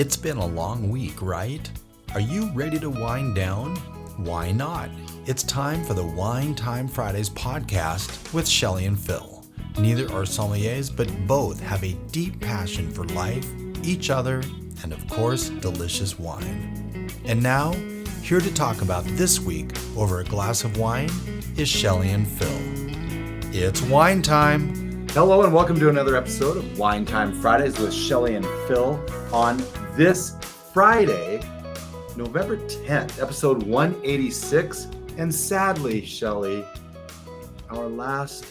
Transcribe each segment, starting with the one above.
It's been a long week, right? Are you ready to wind down? Why not? It's time for the Wine Time Fridays podcast with Shelley and Phil. Neither are sommeliers, but both have a deep passion for life, each other, and of course, delicious wine. And now, here to talk about this week over a glass of wine is Shelley and Phil. It's wine time. Hello and welcome to another episode of Wine Time Fridays with Shelley and Phil on this Friday, November 10th, episode 186. And sadly, Shelley, our last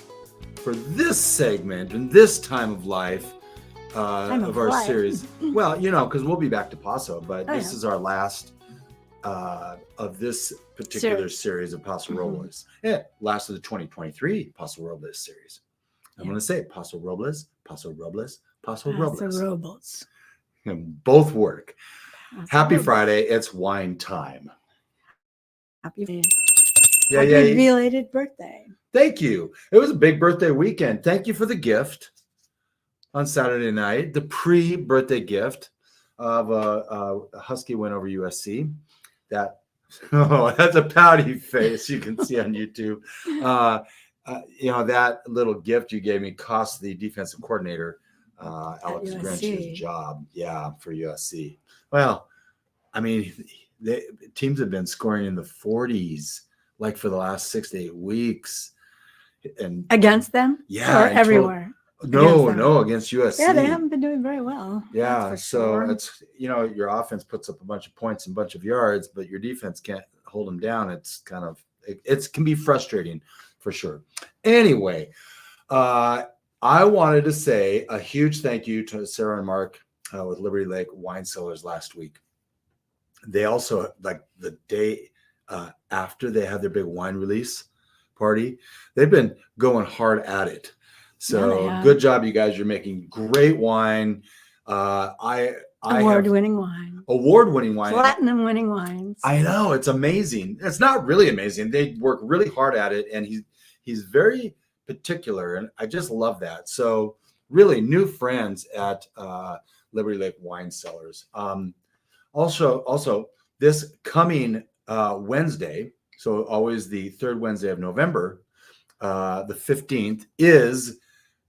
for this segment and this time of life of our series. Well, because we'll be back to Paso, but this is our last of this particular series of Paso Robles. Yeah, last of the 2023 Paso Robles series. I'm going to say Paso Robles, Paso Robles, Paso Robles. Paso Robles. And both work. Paso Happy Robles. Friday. It's wine time. Happy belated birthday. Thank you. It was a big birthday weekend. Thank you for the gift on Saturday night, the pre-birthday gift of a Husky win over USC. That's a pouty face you can see on YouTube. That little gift you gave me cost the defensive coordinator, Alex Grinch's job. Yeah, for USC. Well, I mean, teams have been scoring in the 40s like for the last 6 to 8 weeks. And against them? Yeah. Or everywhere? Against USC. Yeah, they haven't been doing very well. Yeah, so it's, your offense puts up a bunch of points and a bunch of yards, but your defense can't hold them down. It's kind of, it can be frustrating for sure. Anyway, I wanted to say a huge thank you to Sarah and Mark with Liberty Lake Wine Cellars last week. They also, like the day after they had their big wine release party, they've been going hard at it. So good job, you guys. You're making great wine. Award-winning wine. Platinum-winning wines. I know. It's amazing. It's not really amazing. They work really hard at it, and he's very particular, and I just love that. So really new friends at Liberty Lake Wine Cellars. Also this coming Wednesday, so always the third Wednesday of November, the 15th is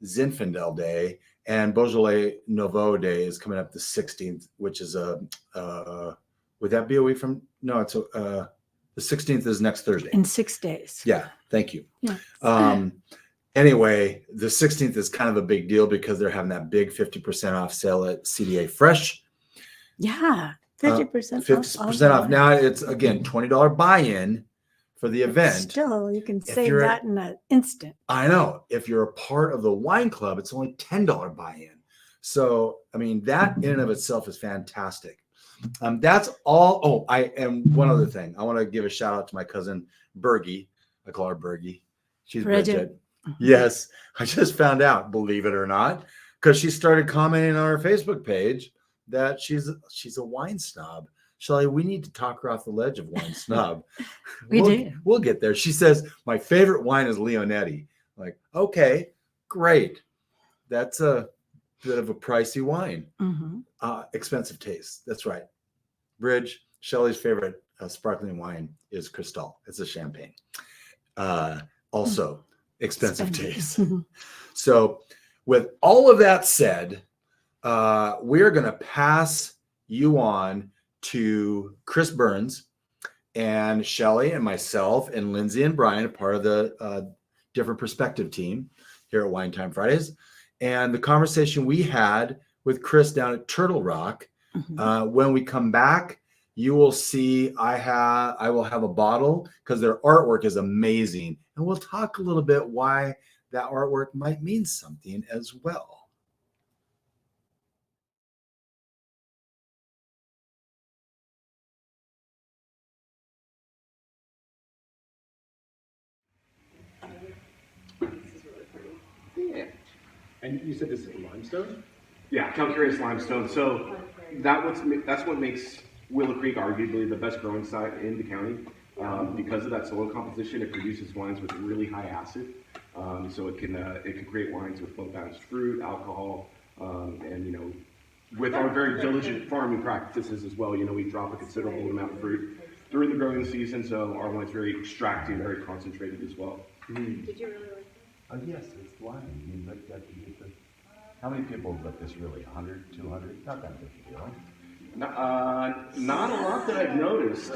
Zinfandel Day, and Beaujolais Nouveau Day is coming up the 16th, which is would that be a week from? No, it's the 16th is next Thursday. In 6 days. Yeah, thank you. Yeah. Anyway, the 16th is kind of a big deal because they're having that big 50% off sale at CDA Fresh. Yeah, 50% 50% off. Now it's, again, $20 buy-in for the event. Still, you can save that in an instant. I know. If you're a part of the wine club, it's only $10 buy-in. So, I mean, that in and of itself is fantastic. That's all. And one other thing. I want to give a shout out to my cousin, Bergie. I call her Bergie. She's Bridget. Yes. I just found out, believe it or not, because she started commenting on our Facebook page that she's a wine snob. Shelley, we need to talk her off the ledge of wine snob. We'll get there. She says, my favorite wine is Leonetti. Like, okay, great. That's a bit of a pricey wine. Expensive taste. That's right. Bridge, Shelley's favorite sparkling wine is Cristal. It's a champagne. Also, expensive taste. So with all of that said, we're going to pass you on to Chris Burns and Shelley and myself and Lindsay and Brian, a part of the Different Perspective team here at Wine Time Fridays. And the conversation we had with Chris down at Turtle Rock. When we come back, you will see I will have a bottle because their artwork is amazing. And we'll talk a little bit why that artwork might mean something as well. Yeah. And you said this is limestone? Yeah, calcareous limestone. So that's what makes Willow Creek arguably the best growing site in the county. Because of that soil composition, it produces wines with really high acid. So it can create wines with low balanced fruit, alcohol, and with our very diligent farming practices as well, we drop a considerable amount of fruit during the growing season, so our wine's very extractive, very concentrated as well. Did you really like it? Yes, it's wine. You looked at how many people lit this really? 100, 200? Not that big a deal. Not a lot that I've noticed.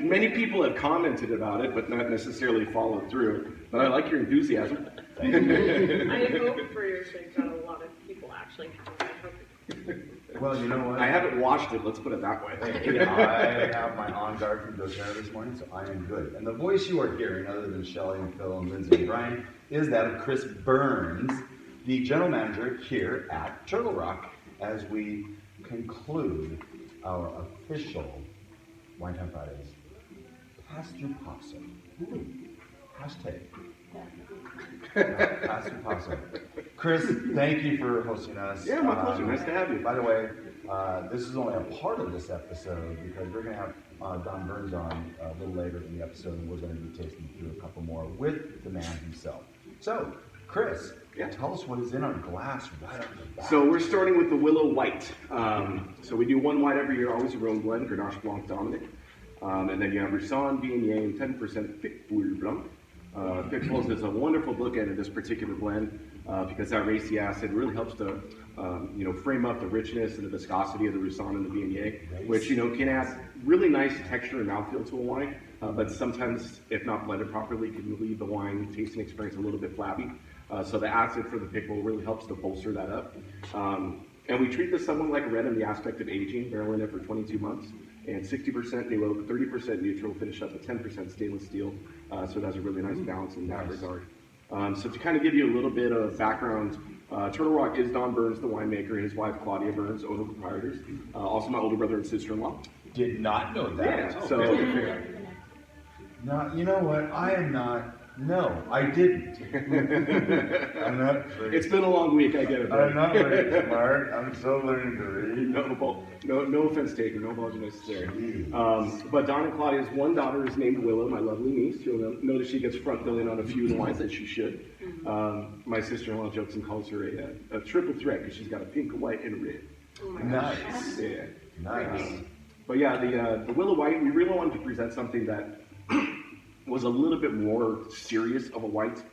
Many people have commented about it, but not necessarily followed through. But I like your enthusiasm. I hope for your sake that a lot of people actually have it. Well, you know what? I haven't watched it, let's put it that way. I have my On Guard from doTERRA this morning, so I am good. And the voice you are hearing, other than Shelley and Phil and Lindsay and Brian, is that of Chris Burns, the general manager here at Turtle Rock, as we conclude our official Wine Time Fridays. Paso Paso. Hashtag. Paso Paso. Chris, thank you for hosting us. Yeah, my pleasure. Nice to have you. By the way, this is only a part of this episode because we're going to have Don Burns on a little later in the episode, and we're going to be tasting through a couple more with the man himself. So, Chris, tell us what is in our glass right off the bat. So we're starting with the Willow White. So we do one white every year, always a Rhone blend, Grenache Blanc dominant. And then you have Roussanne, Viognier, and 10% Picpoul Blanc. Picpoul is a wonderful bookend of this particular blend because that racy acid really helps to frame up the richness and the viscosity of the Roussanne and the Viognier, which can add really nice texture and mouthfeel to a wine, but sometimes, if not blended properly, can leave the wine tasting experience a little bit flabby. So the acid for the Picpoul really helps to bolster that up. And we treat this somewhat like a red in the aspect of aging, barreling it for 22 months. And 60% new oak, 30% neutral, finish up with 10% stainless steel. So it has a really nice balance in that regard. So to kind of give you a little bit of background, Turtle Rock is Don Burns, the winemaker, and his wife Claudia Burns, owner proprietors. Also my older brother and sister-in-law. Did not know that. Yeah, so No, you know what? I am not. No, I didn't. I'm not very, it's been a long week, I get it. I'm not very smart. I'm still learning to read. No offense taken, no apology necessary. But Don and Claudia's one daughter is named Willow, my lovely niece. You'll notice she gets front billing on a few of the wines that she should. My sister-in-law jokes and calls her a triple threat because she's got a pink, a white, and a red. Oh my gosh. Nice. Yeah. Nice. But yeah, the Willow White, we really wanted to present something that was a little bit more serious of a white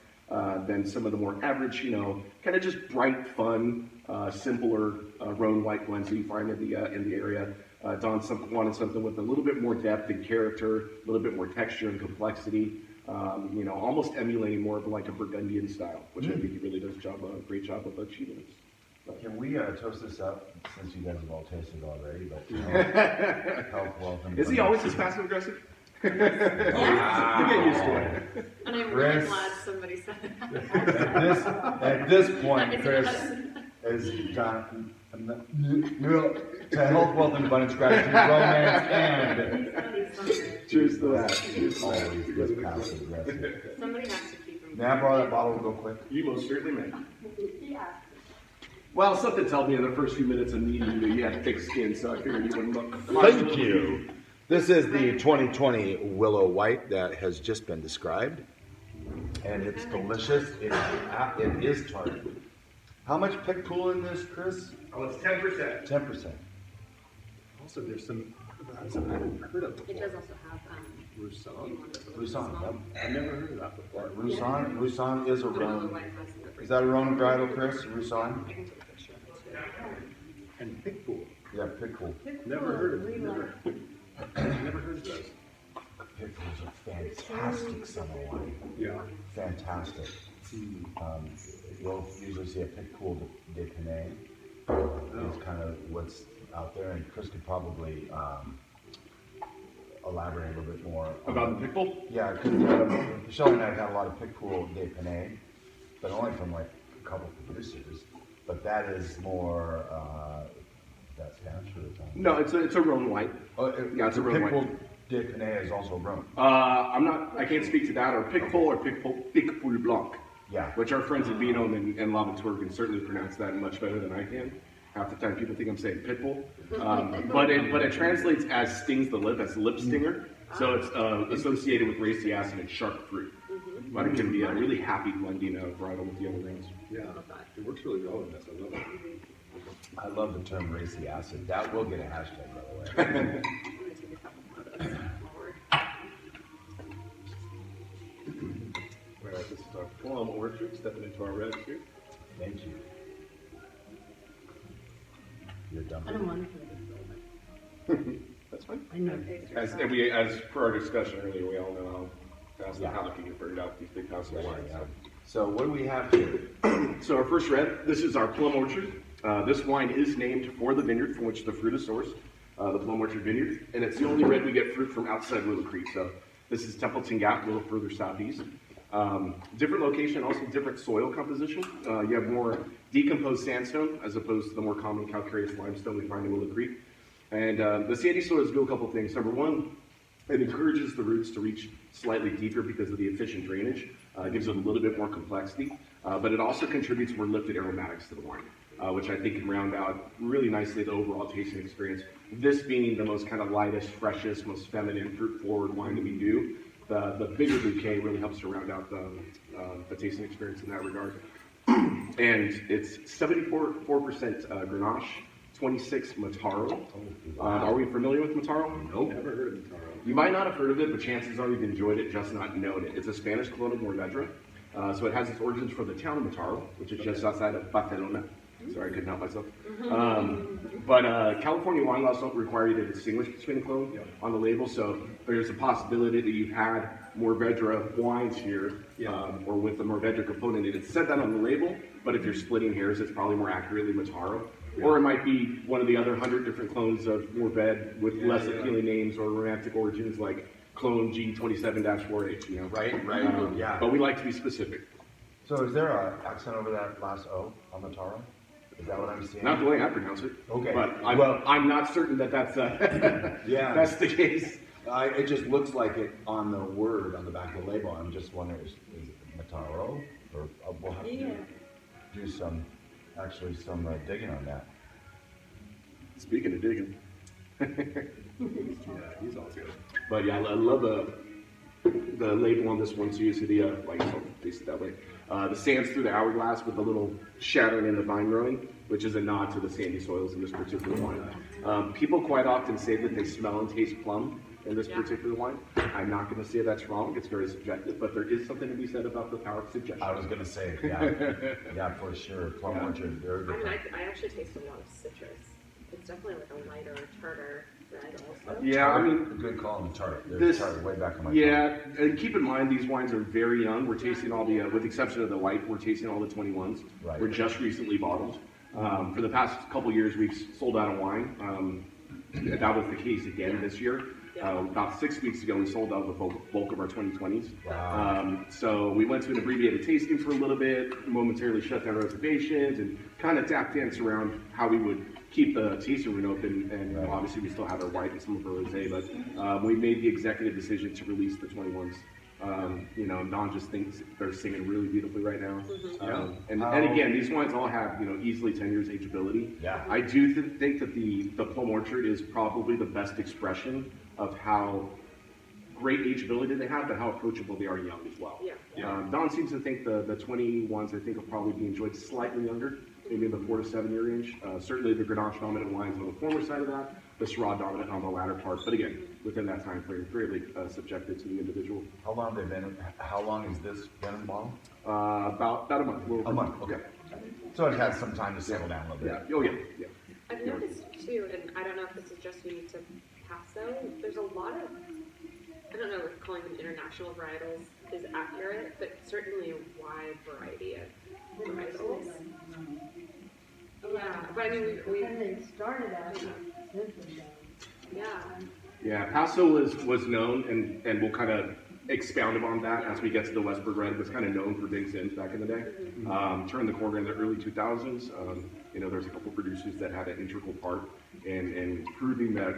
than some of the more average, kind of just bright, fun, simpler Rhone white blends that you find in the area. Don wanted something with a little bit more depth and character, a little bit more texture and complexity. Almost emulating more of like a Burgundian style, which I think he really does a great job of achieving. Can we toast this up since you guys have all tasted already? But health, wealth, and is he always this passive aggressive? You get used to it. And I'm really glad somebody said that. At this point, Chris has gone to health, wealth, and abundance, gratitude, romance, and cheers to that. Always this passive aggressive. Somebody has to keep him. May I borrow that bottle real quick? You most certainly may. Yeah. Well, something tells me in the first few minutes of meeting you had thick skin, so I figured you wouldn't look. Thank you. This is the 2020 Willow White that has just been described. And it's delicious. It is tart. How much Picpoul in this, Chris? Oh, it's 10%. 10%. Also, there's some I haven't heard of before. It does also have Roussanne. Roussanne, yep. I've never heard of that before. Roussanne is a Rhone. Is that a Rhone varietal, Chris? Roussanne? I can take a picture of it too. And Picpoul. Yeah, Picpoul. Never heard of it. Never heard of those. Picpoul is a fantastic summer wine. Yeah. Fantastic. You'll usually see a Picpoul de Pinet. It's kind of what's out there, and Chris could probably elaborate a little bit more About the Picpoul? Yeah, because Shelley and I have had a lot of Picpoul de Pinet, but only from like a couple producers. But that is more. That's Spanish or something. No, it's a Rhone white. Yeah, it's a Rhone white. Picpoul de Pinet is also Rhone. I can't speak to that, or Picpoul or Picpoul Blanc. Yeah. Which our friends at Vino and Lavatur can certainly pronounce that much better than I can. Half the time people think I'm saying Pitbull. But it translates as stings the lip, as lip stinger. So it's associated with racy acid and sharp fruit. But it can be a really happy blending of varietal with the other rings. Yeah, Love that. it works really well in this. I love it. I love the term racy acid. That will get a hashtag, by the way. I'm gonna take a couple more of those forward. All right, this is our Plum orchard, stepping into our reds here. Thank you. You're done. I don't want to. That's fine. I know. As per our discussion earlier, we all know how fast the palate can get burned out with these big Paso wines. Yeah. So what do we have here? So our first red, this is our Plum Orchard. This wine is named for the vineyard from which the fruit is sourced, the Plum Orchard Vineyard, and it's the only red we get fruit from outside Willow Creek. So this is Templeton Gap, a little further southeast. Different location, also different soil composition. You have more decomposed sandstone as opposed to the more common calcareous limestone we find in Willow Creek. And the sandy soils do a couple things. Number one, it encourages the roots to reach slightly deeper because of the efficient drainage. It gives it a little bit more complexity, but it also contributes more lifted aromatics to the wine, which I think can round out really nicely the overall tasting experience. This being the most kind of lightest, freshest, most feminine, fruit-forward wine that we do, the bigger bouquet really helps to round out the tasting experience in that regard. And it's 74% Grenache, 26 Mataro. Are we familiar with Mataro? Nope. Never heard of Mataro. You might not have heard of it, but chances are you've enjoyed it, just not known it. It's a Spanish clone of Mourvedre. So it has its origins from the town of Mataro, which is just outside of Barcelona. Sorry, I couldn't help myself. But California wine laws don't require you to distinguish between a clone on the label, so there's a possibility that you've had Mourvedre wines here, or with the Mourvedre component. It said that on the label, but if you're splitting hairs, it's probably more accurately Mataro. Or it might be one of the other 100 different clones of Mourvedre with less appealing names or romantic origins, like clone G27-4H, you know? Right, yeah. But we like to be specific. So is there an accent over that last O on Mataro? Is that what I'm seeing? Not the way I pronounce it. Okay. But I'm not certain that that's yeah, that's the case. It just looks like it on the word on the back of the label. I'm just wondering, is it Mataro? Or we'll have to do some digging on that. Speaking of digging. Yeah, he's all good. But yeah, I love the label on this one. So you see the like, I'll taste it that way. The sands through the hourglass with the little shattering in the vine growing, which is a nod to the sandy soils in this particular wine. People quite often say that they smell and taste plum in this particular wine. I'm not going to say that's wrong. It's very subjective, but there is something to be said about the power of suggestion. I was going to say, yeah, for sure. Plum orchard, very good. I actually taste a lot of citrus. It's definitely like a lighter tartar red also. Yeah, I mean, good call on the tartar. This, tartar way back on my tongue. And keep in mind these wines are very young. We're tasting all the, with the exception of the white, we're tasting all the 21s. Right. We're just recently bottled. For the past couple years, we've sold out of wine. That was the case again this year. About 6 weeks ago, we sold out the bulk of our 2020s. Wow. So we went to an abbreviated tasting for a little bit, momentarily shut down reservations, and kind of tap dance around how we would keep the tasting room open. And obviously, we still have our white and some of our rosé, but we made the executive decision to release the 21s. You know, Don just thinks they're singing really beautifully right now. And again, these wines all have, you know, easily 10 years ageability. Yeah. I do think that the Plum Orchard is probably the best expression of how great ageability they have, but how approachable they are young as well. Don seems to think the 21s, I think, will probably be enjoyed slightly younger, maybe in the 4 to 7 year range. Certainly the Grenache dominant wines on the former side of that, the Syrah dominant on the latter part. But again, within that time frame, greatly subjected to the individual. How long have they been? How long has this been in bottle? About a month. A month. Okay. So it has some time to settle down a little bit. Yeah. Oh yeah. I've noticed too, and I don't know if this is just unique to Paso, there's a lot of, I don't know if calling them international varietals is accurate, but certainly a wide variety of varietals. Yeah, but I mean, we started out. yeah. Paso was known, and we'll kind of expound upon that as we get to the Westberg Red. Was kind of known for big sins back in the day. Turned the corner in the early 2000s. You know, there's a couple producers that had an integral part in proving that,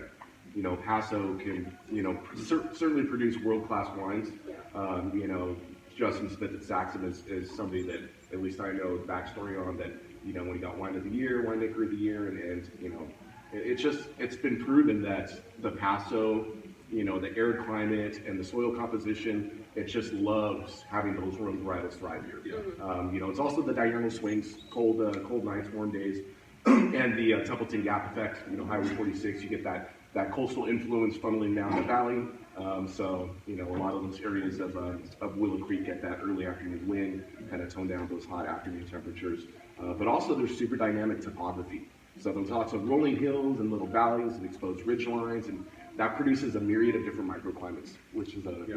you know, Paso can, you know, certainly produce world-class wines. You know, Justin Smith at Saxon is somebody that at least I know the backstory on, that, you know, when he got Wine of the Year, Winemaker of the Year, and you know, it's been proven that the Paso, you know, the arid climate and the soil composition it just loves having those rose varietals thrive here. Yeah. You know, it's also the diurnal swings, cold nights, warm days, and the Templeton Gap effect. You know, Highway 46, you get that coastal influence funneling down the valley. So, you know, a lot of those areas of Willow Creek get that early afternoon wind, kind of tone down those hot afternoon temperatures. But also there's super dynamic topography. So there's lots of rolling hills and little valleys and exposed ridge lines, and that produces a myriad of different microclimates, which is really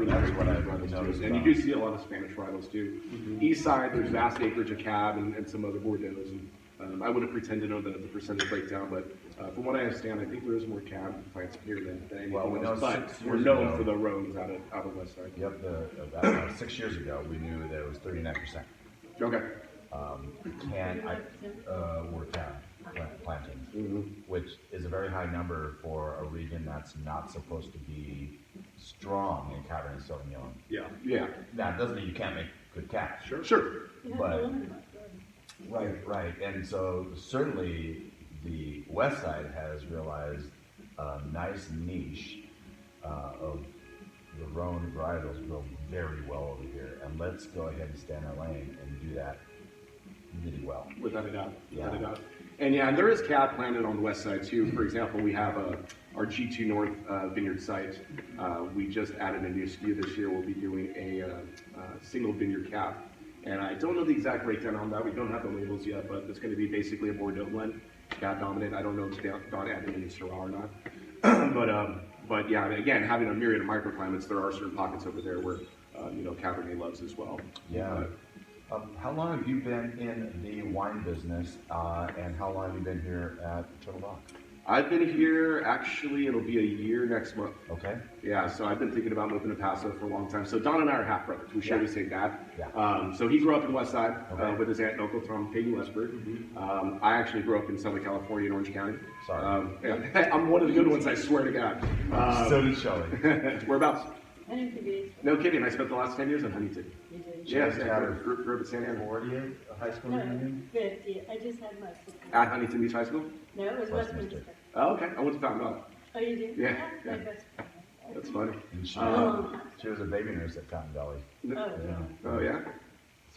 that's what I've noticed. And you do see a lot of Spanish varietals too. East side, there's vast acreage of Cab and some other Bordeaux's. And I wouldn't pretend to know the percentage breakdown, but from what I understand, I think there is more Cab plants here than anything else. But we're known for the roads out of West Side. Yep, about 6 years ago, we knew that it was 39%. Okay. Were plantings, which is a very high number for a region that's not supposed to be strong in Cabernet Sauvignon. Yeah. That doesn't mean you can't make good Cab. Sure. But right, and so certainly the West Side has realized a nice niche of the Rhone varietals grow very well over here, and let's go ahead and stay in our lane and do that really well. Without a doubt. Yeah. And there is Cab planted on the west side too. For example, we have our G2 North vineyard site. We just added a new SKU this year. We'll be doing a single vineyard Cab. And I don't know the exact breakdown on that. We don't have the labels yet, but it's going to be basically a Bordeaux blend, Cab dominant. I don't know if Don added any Syrah or not. But yeah, again, having a myriad of microclimates, there are certain pockets over there where, Cabernet loves as well. Yeah. How long have you been in the wine business, and how long have you been here at Turtle Rock? I've been here, actually, it'll be a year next month. Okay. Yeah, so I've been thinking about moving to Paso for a long time. So Don and I are half brothers. We share the same dad. Yeah. So he grew up in West Side with his aunt and uncle from Peggy Westberg. I actually grew up in Southern California in Orange County. Sorry. I'm one of the good ones, I swear to God. So did Shelley. Whereabouts? Huntington Beach. No kidding. I spent the last 10 years in Huntington. You did? Yes, Just I out of grew up at San Diego. 48, a high school No, reunion? 50. I just had my sister. At Huntington Beach High School? No, it was Westminster. Westminster. Oh, okay. I went to Fountain Valley. Oh, you did? Yeah, My yeah. best friend. That's funny. And Oh. she was a baby nurse at Fountain Valley. Oh, Oh, yeah?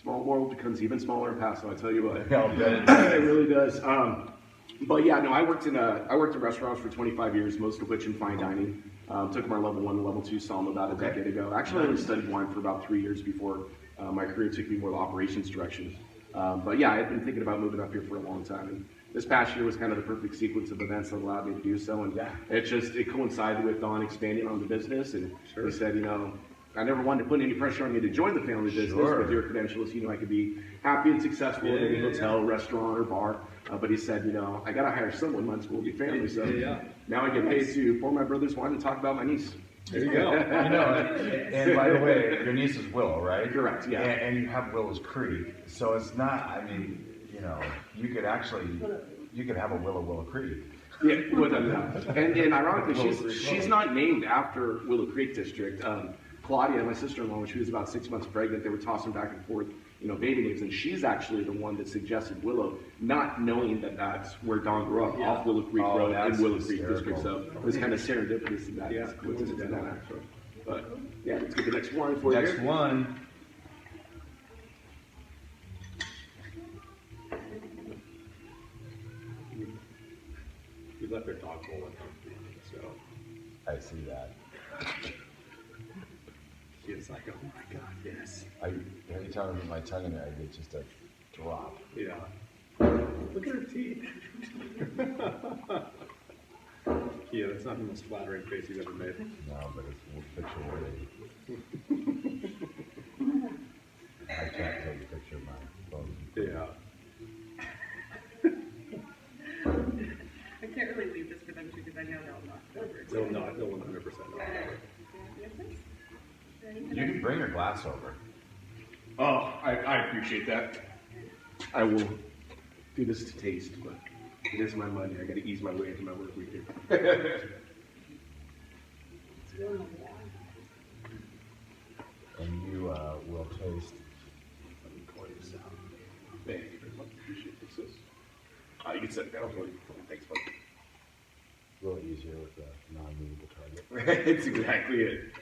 Small world becomes even smaller in Paso, I tell you what. I'll bet. It really does. But yeah, no, I worked in restaurants for 25 years, most of which in fine dining. Took my level 1 and level 2 somm about a decade ago. Actually, I only studied wine for about 3 years before my career took me more the operations direction. But yeah, I had been thinking about moving up here for a long time. And this past year was kind of the perfect sequence of events that allowed me to do so. And it coincided with Don expanding on the business. And he said, I never wanted to put any pressure on you to join the family business. With your credentials, I could be happy and successful in any hotel, restaurant, or bar. But he said, I got to hire someone. Might as well be family. So now I get paid to pour my brother's wine and talk about my niece. There you go. And by the way, your niece is Willow, right? Correct, yeah. And you have Willow's Creek. So it's not, you could have a Willow Creek. Yeah, without a doubt. And ironically, she's not named after Willow Creek District. Claudia, my sister-in-law, when she was about 6 months pregnant, they were tossing back and forth, baby names, and she's actually the one that suggested Willow, not knowing that that's where Don grew up, off Willow Creek Road in Willow Creek District. So it was kind of serendipitous in that. Yeah, coincidental actually. But yeah, let's get the next one for you. Next one. We left our dog hole in so I see that. he was like, oh my God, yes. Every time I put my tongue in there, I get just a drop. Yeah. Look at her teeth. Yeah, that's not the most flattering face you've ever made. No, but it's picture worthy. I can't take a picture of my phone. Yeah. I can't really leave this for them too, because I know they'll knock it over. They'll not, they'll 100% not. You can bring your glass over. Oh, I appreciate that. I will do this to taste, but it is my money. I got to ease my way into my work week here. And you will taste. Let me pour this out. Thank you very much. Appreciate this. You can set it down for you. Thanks, bud. A little easier with the non-movable target. That's exactly it.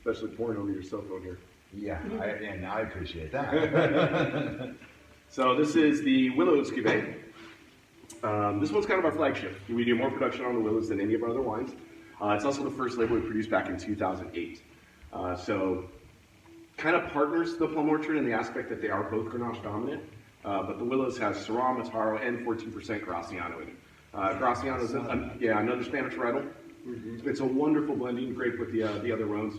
especially pouring over your cell phone here. Yeah, and I appreciate that. So this is the Willow Cuvée. This one's kind of our flagship. We do more production on the Willows than any of our other wines. It's also the first label we produced back in 2008. So kind of partners the Plum Orchard in the aspect that they are both Grenache dominant, but the Willows has Syrah, Mataro, and 14% Graciano in it. Graciano is another Spanish varietal. It's a wonderful blending grape with the other Rhones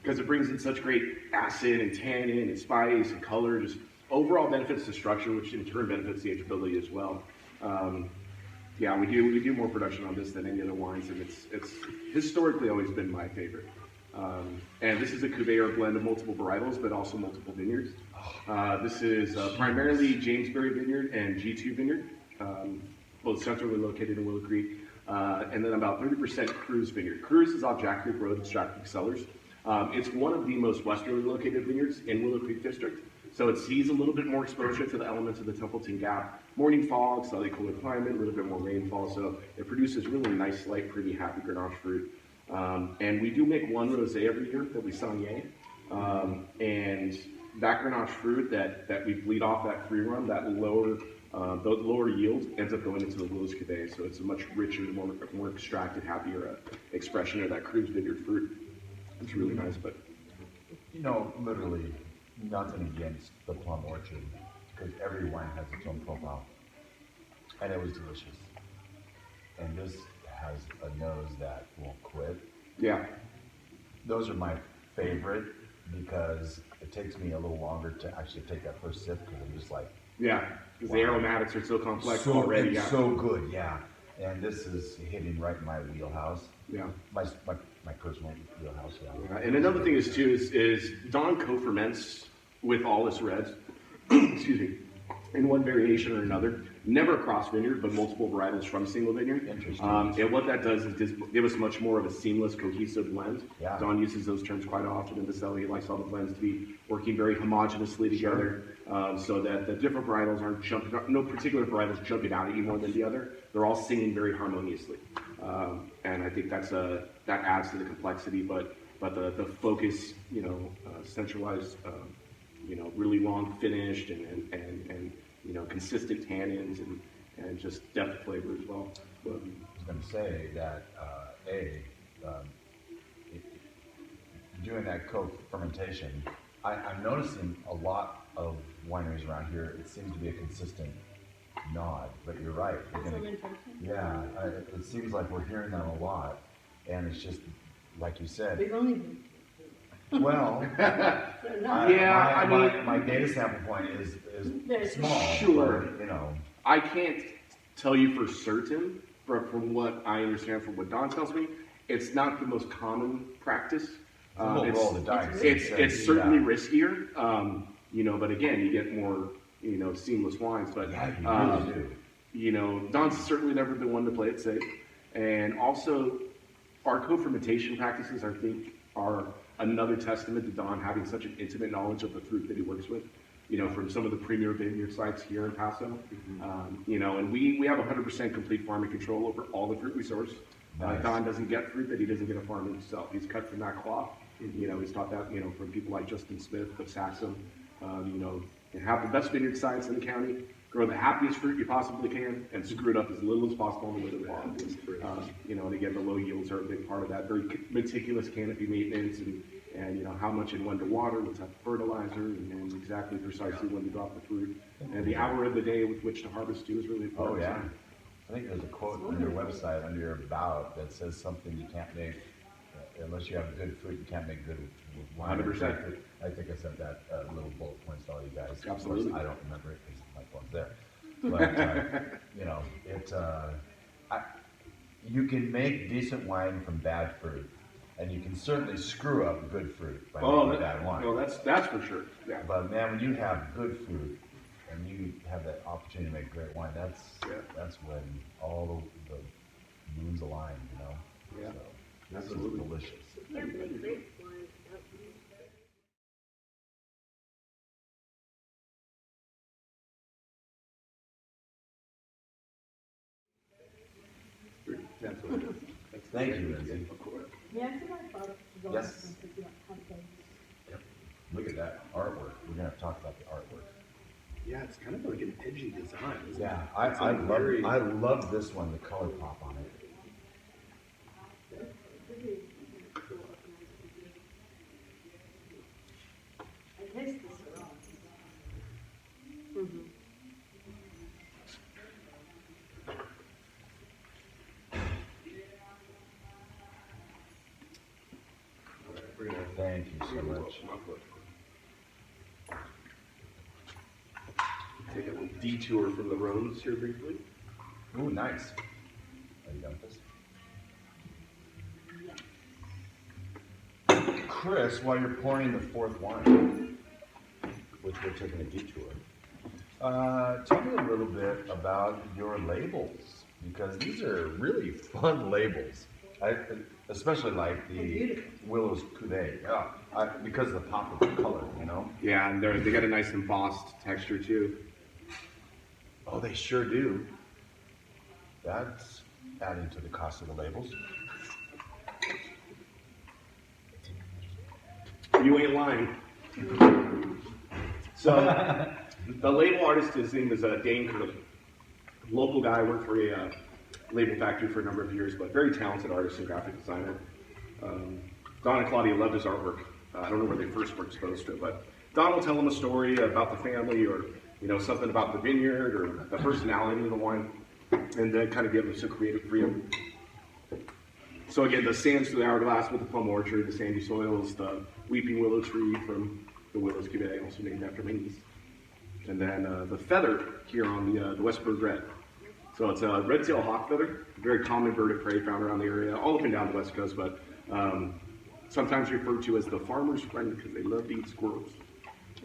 because it brings in such great acid and tannin and spice and color, just overall benefits the structure, which in turn benefits the ageability as well. We do more production on this than any other wines, and it's historically always been my favorite. And this is a Cuvée or blend of multiple varietals, but also multiple vineyards. This is primarily Jamesbury Vineyard and G2 Vineyard, both centrally located in Willow Creek, and then about 30% Cruz Vineyard. Cruz is off Jack Creek Road, it's Jack Creek Cellars. It's one of the most westerly located vineyards in Willow Creek District, so it sees a little bit more exposure to the elements of the Templeton Gap. Morning fog, slightly cooler climate, a little bit more rainfall, so it produces really nice, light, pretty, happy Grenache fruit. And we do make one rosé every year that we saigné, and that Grenache fruit that we bleed off that free run, that lower yield ends up going into the Willow's Cuvée, so it's a much richer, more extracted, happier expression of that Cruz Vineyard fruit. It's really nice, but Literally nothing against the Plum Orchard, because every wine has its own profile, and it was delicious. And this has a nose that won't quit. Yeah. Those are my favorite because it takes me a little longer to actually take that first sip because I'm just like, yeah, because the aromatics are so complex so, already. It's so good, yeah. And this is hitting right in my wheelhouse. Yeah. My personal wheelhouse, yeah. And another thing is Don co-ferments with all his reds, excuse me, in one variation or another. Never across vineyard, but multiple varietals from single vineyard. Interesting. And what that does is just give us much more of a seamless, cohesive blend. Yeah. Don uses those terms quite often in Vaselli. He likes all the blends to be working very homogeneously together, so that the different varietals aren't jumping out, no particular varietals jumping out at you more than the other. They're all singing very harmoniously. And I think that adds to the complexity, but the focus, centralized, really long finished and consistent tannins and just depth flavor as well. I was going to say that doing that co-fermentation, I'm noticing a lot of wineries around here. It seems to be a consistent nod, but you're right. It seems like we're hearing that a lot, and it's just like you said. We've only Well, my data sample point is small. Sure. But, I can't tell you for certain, but from what I understand from what Don tells me, it's not the most common practice. It's certainly riskier, but again, you get more, seamless wines. But, yeah, you really do. Don's certainly never been one to play it safe. And also, our co-fermentation practices, I think, are another testament to Don having such an intimate knowledge of the fruit that he works with, from some of the premier vineyard sites here in Paso. And we have 100% complete farming control over all the fruit we source. Nice. Don doesn't get fruit that he doesn't get a farm himself. He's cut from that cloth. He's taught that, from people like Justin Smith of Saxum, and have the best vineyard sites in the county, grow the happiest fruit you possibly can, and screw it up as little as possible on the way to and again, the low yields are a big part of that. Very meticulous canopy maintenance and how much and when to water, what type of fertilizer, and exactly precisely when to drop the fruit. And the hour of the day with which to harvest too is really important. Oh, yeah. I think there's a quote on your website, under your about, that says something you can't make, unless you have good fruit, you can't make good wine. 100%. I think I sent that little bullet points to all you guys. Absolutely. Of course, I don't remember it because my phone's there. But, you can make decent wine from bad fruit, and you can certainly screw up good fruit by making bad wine. No, that's for sure. Yeah. But man, when you have good fruit and you have that opportunity to make great wine, that's when all the moons align, Yeah. So this Absolutely. is delicious. Yeah, make great wine. Thank you, Lindsay. Yes, I thought. Yes. Look at that artwork. We're gonna have to talk about the artwork. Yeah, it's kind of like an edgy design. Isn't Yeah, it? I love this one. The color pop on it. I taste this wrong. Mm-hmm. We're gonna Thank you so much. take a little detour from the roads here briefly. Ooh, nice. Are you done with this? Chris, while you're pouring the fourth wine, which we're taking a detour, tell me a little bit about your labels, because these are really fun labels. I especially like the Willow's Cuvée. Yeah, because of the pop of the color, you know? Yeah, and they got a nice embossed texture too. Oh, they sure do. That's adding to the cost of the labels. You ain't lying. So, the label artist, his name is Dane Curley. Local guy, worked for a label factory for a number of years, but very talented artist and graphic designer. Don and Claudia loved his artwork. I don't know where they first were exposed to it, but Don will tell them a story about the family, or something about the vineyard, or the personality of the wine, and then kind of give them some creative freedom. So again, the sands through the hourglass with the plum orchard, the sandy soils, the weeping willow tree from the Willow's Cuvée, also named after my niece. And then the feather here on the Westberg Red. So it's a red-tailed hawk feather, a very common bird of prey found around the area, all up and down the West Coast, but sometimes referred to as the farmer's friend because they love to eat squirrels.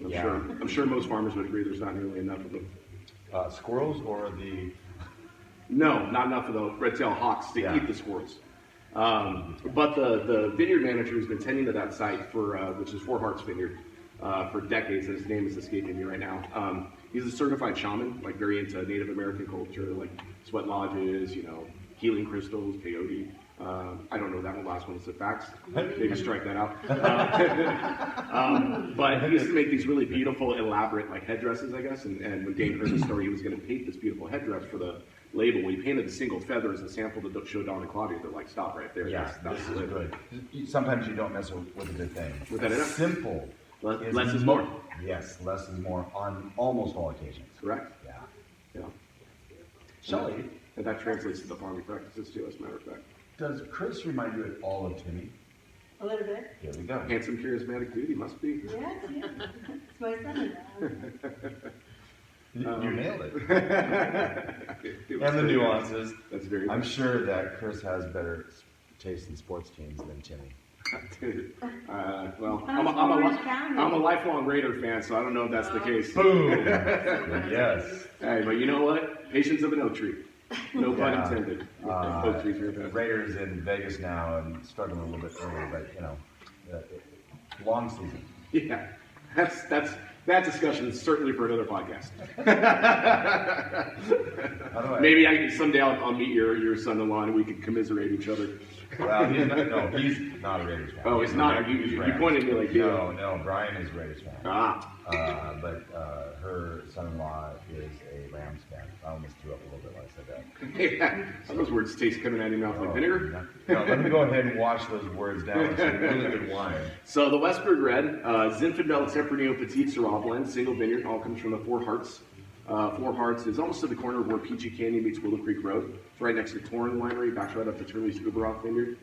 I'm sure most farmers would agree there's not nearly enough of them. Squirrels or the... No, not enough of the red-tailed hawks to eat the squirrels. But the vineyard manager has been tending to that site for, which is Four Hearts Vineyard, for decades, and his name is escaping me right now. He's a certified shaman, like very into Native American culture, like sweat lodges, healing crystals, peyote. I don't know that last one is a fact. Maybe strike that out. But he used to make these really beautiful, elaborate headdresses, I guess. And when Dane heard the story, he was going to paint this beautiful headdress for the label. When he painted the single feather as a sample to show Don and Claudia, they're like, stop right there. Yeah, this is good. Sometimes you don't mess with a good thing. Was that enough? Simple. Less is more. Yes, less is more on almost all occasions. Correct. Yeah. Yeah. Shelley, And that translates to the farming practices too, as a matter of fact. does Chris remind you at all of Timmy? A little bit. Here we go. Handsome, charismatic dude, he must be. Yes, yes. It's my son-in-law. You nailed it. And the nuances. That's very I'm nice. sure that Chris has better taste in sports teams than Timmy. Dude, well, I'm from Orange County. I'm a lifelong Raider fan, so I don't know if that's the case. Boom! Yes. Hey, but you know what? Patience of an oak tree. No pun intended. Oak trees are best. Raiders in Vegas now and struggling a little bit early, but long season. Yeah, that discussion is certainly for another podcast. Maybe someday I'll meet your son-in-law and we can commiserate each other. Well, he's not a Raiders fan. Oh, he's not. You pointed at me like, no, Brian is a Raiders fan. But her son-in-law is a Rams fan. I almost threw up a little bit when I said that. yeah, those words taste coming out of your mouth like vinegar. No, let me go ahead and wash those words down with some really good wine. So the Westberg Red, Zinfandel Tempranillo Petit Syrah blend, single vineyard, all comes from the Four Hearts. Four Hearts is almost to the corner of where Peachy Canyon meets Willow Creek Road. It's right next to Torrin Winery, backs right up to Turley's Rock Vineyard.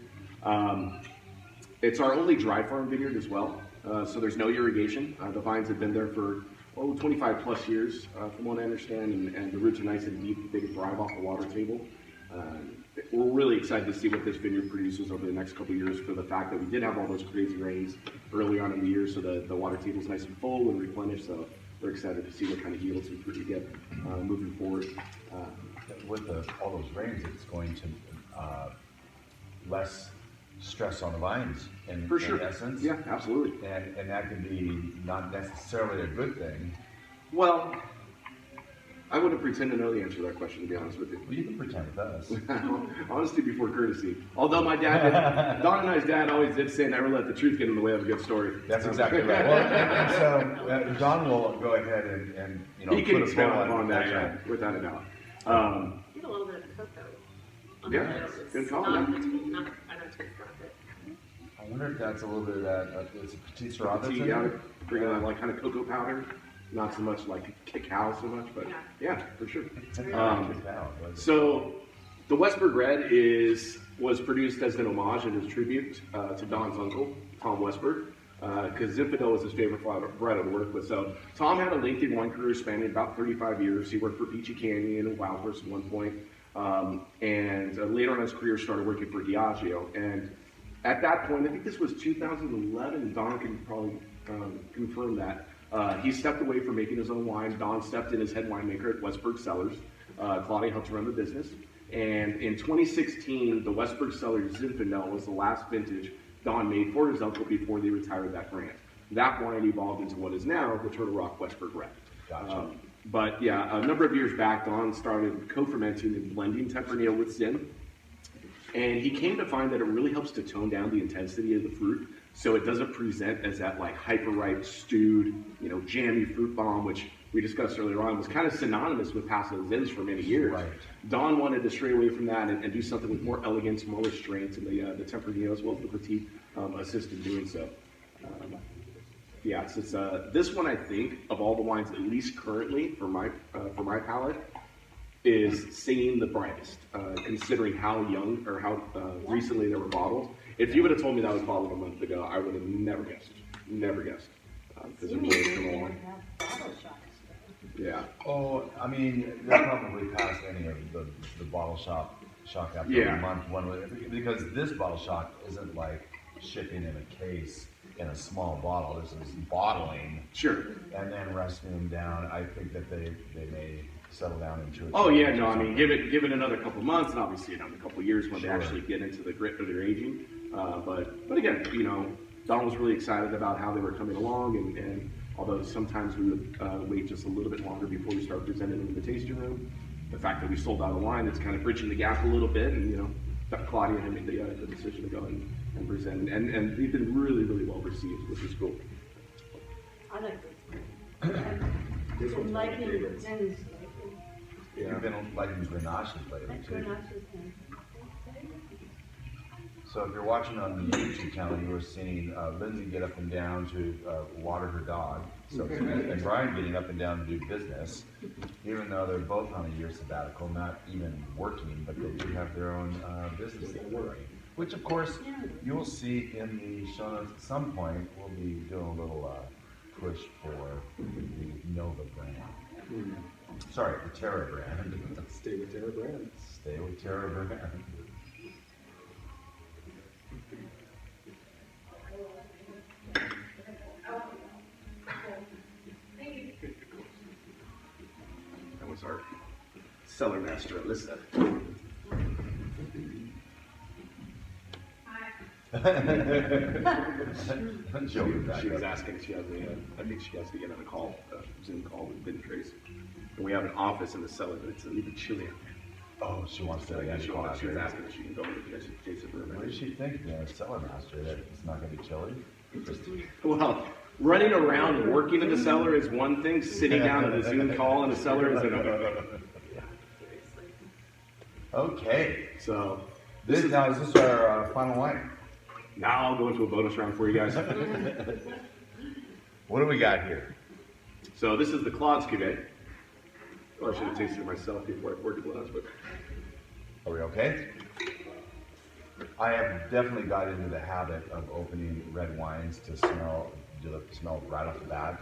It's our only dry farm vineyard as well, so there's no irrigation. The vines have been there for 25 plus years, from what I understand, and the roots are nice and deep. They can thrive off the water table. We're really excited to see what this vineyard produces over the next couple of years, for the fact that we did have all those crazy rains early on in the year, so the water table is nice and full and replenished. So we're excited to see what kind of yields we could get moving forward. With all those rains, it's going to less stress on the vines in essence. Yeah, absolutely. And that can be not necessarily a good thing. Well, I wouldn't pretend to know the answer to that question, to be honest with you. Well, you can pretend with us. Honesty before courtesy. Although my dad, Don and I's dad always did say never let the truth get in the way of a good story. That's exactly right. Well, and so Don will go ahead and he can put a expand bow upon that, right. without a doubt. Get a little bit of cocoa. On Yeah, the nose. It's good call, not, yeah. I don't take profit. I wonder if that's a little bit of that. It's a petit sirah that's Tea, in yeah, it. bringing that like kind of cocoa powder. Not so much like cacao so much, but yeah, for sure. So the Westberg Red was produced as an homage and as a tribute to Don's uncle, Tom Westberg, because Zinfandel was his favorite variety to work with. So Tom had a lengthy wine career spanning about 35 years. He worked for Peachy Canyon and Wild Horse at one point, and later on in his career started working for Diageo. And at that point, I think this was 2011, Don can probably confirm that, he stepped away from making his own wine. Don stepped in as head winemaker at Westberg Cellars. Claudia helped run the business. And in 2016, the Westberg Cellars Zinfandel was the last vintage Don made for his uncle before they retired that brand. That wine evolved into what is now the Turtle Rock Westberg Red. Gotcha. But yeah, a number of years back, Don started co-fermenting and blending Tempranillo with Zin. And he came to find that it really helps to tone down the intensity of the fruit, so it doesn't present as that like hyper-ripe, stewed, jammy fruit bomb, which we discussed earlier on was kind of synonymous with Paso Zins for many years. Right. Don wanted to stray away from that and do something with more elegance, more restraint, and the Tempranillo as well as the Petit assist in doing so. Yeah, it's this one I think of all the wines, at least currently for my palate, is singing the brightest, considering how young or how recently they were bottled. If you would have told me that was bottled a month ago, I would have never guessed. Because it really come along. Yeah. Oh, I mean, they'll probably pass any of the bottle shock after a month one way, because this bottle shock isn't like shipping in a case in a small bottle. This is bottling. Sure. And then resting them down. I think that they may settle down into it. Oh yeah, no, I mean, give it another couple months, and obviously another couple of years when they actually get into the grit of their aging. But again, Don was really excited about how they were coming along, and although sometimes we would wait just a little bit longer before we start presenting them in the tasting room, the fact that we sold out of wine, it's kind of bridging the gap a little bit, and Claudia and him made the decision to go and present, and they've been really, really well received, which is cool. I like this. I'm liking Zen's lately. You've been liking Grenaches lately too. Grenaches, So if you're watching on the YouTube channel, you were seeing Lindsay get up and down to water her dog, and Brian getting up and down to do business, even though they're both on a year sabbatical, not even working, but they do have their own business that they're running. Which of course you will see in the show notes at some point. We'll be doing a little push for the Nova brand. Sorry, the Terra brand. Stay with Terra brand. Stay with Terra brand. That was our cellar master, Alyssa. She was asking if she has I think she has to get on a call, Zoom call with Ben Trace. And we have an office in the cellar, but it's a little chilly out there. Oh, she wants to. She was asking if she can go into Jason's room. What does she think, cellar master, that it's not going to be chilly? Well, running around and working in the cellar is one thing. Sitting down at a Zoom call in the cellar is another. Okay. So is this our final wine? Now I'll go into a bonus round for you guys. What do we got here? So this is the Claude's Cuvée. Well, I should have tasted it myself before I poured the glass, but are we okay? I have definitely got into the habit of opening red wines to smell right off the bat.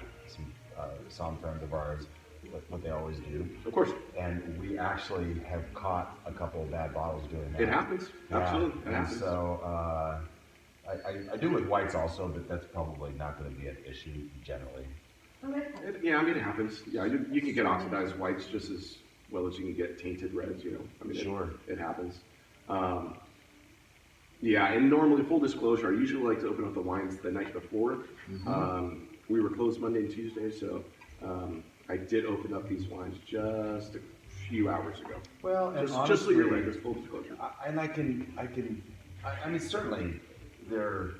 Some friends of ours, what they always do. Of course. And we actually have caught a couple of bad bottles doing that. It happens. Absolutely. It happens. So I do with whites also, but that's probably not going to be an issue generally. It happens. Yeah, you can get oxidized whites just as well as you can get tainted reds, Sure. It happens. And normally, full disclosure, I usually like to open up the wines the night before. We were closed Monday and Tuesday, so I did open up these wines just a few hours ago. Well, and Just honestly, so you're right, there's full disclosure. I mean, certainly they're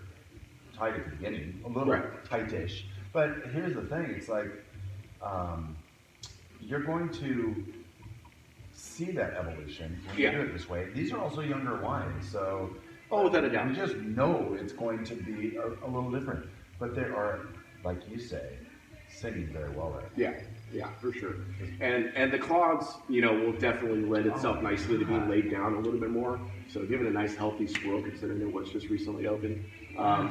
tight at the beginning, a little tightish. But here's the thing: it's like you're going to see that evolution when you do it this way. These are also younger wines, so without a doubt, you just know it's going to be a little different. But they are, like you say, singing very well there. Yeah, for sure. And the clogs, will definitely lend itself nicely to being laid down a little bit more. So give it a nice healthy swirl considering it was just recently opened.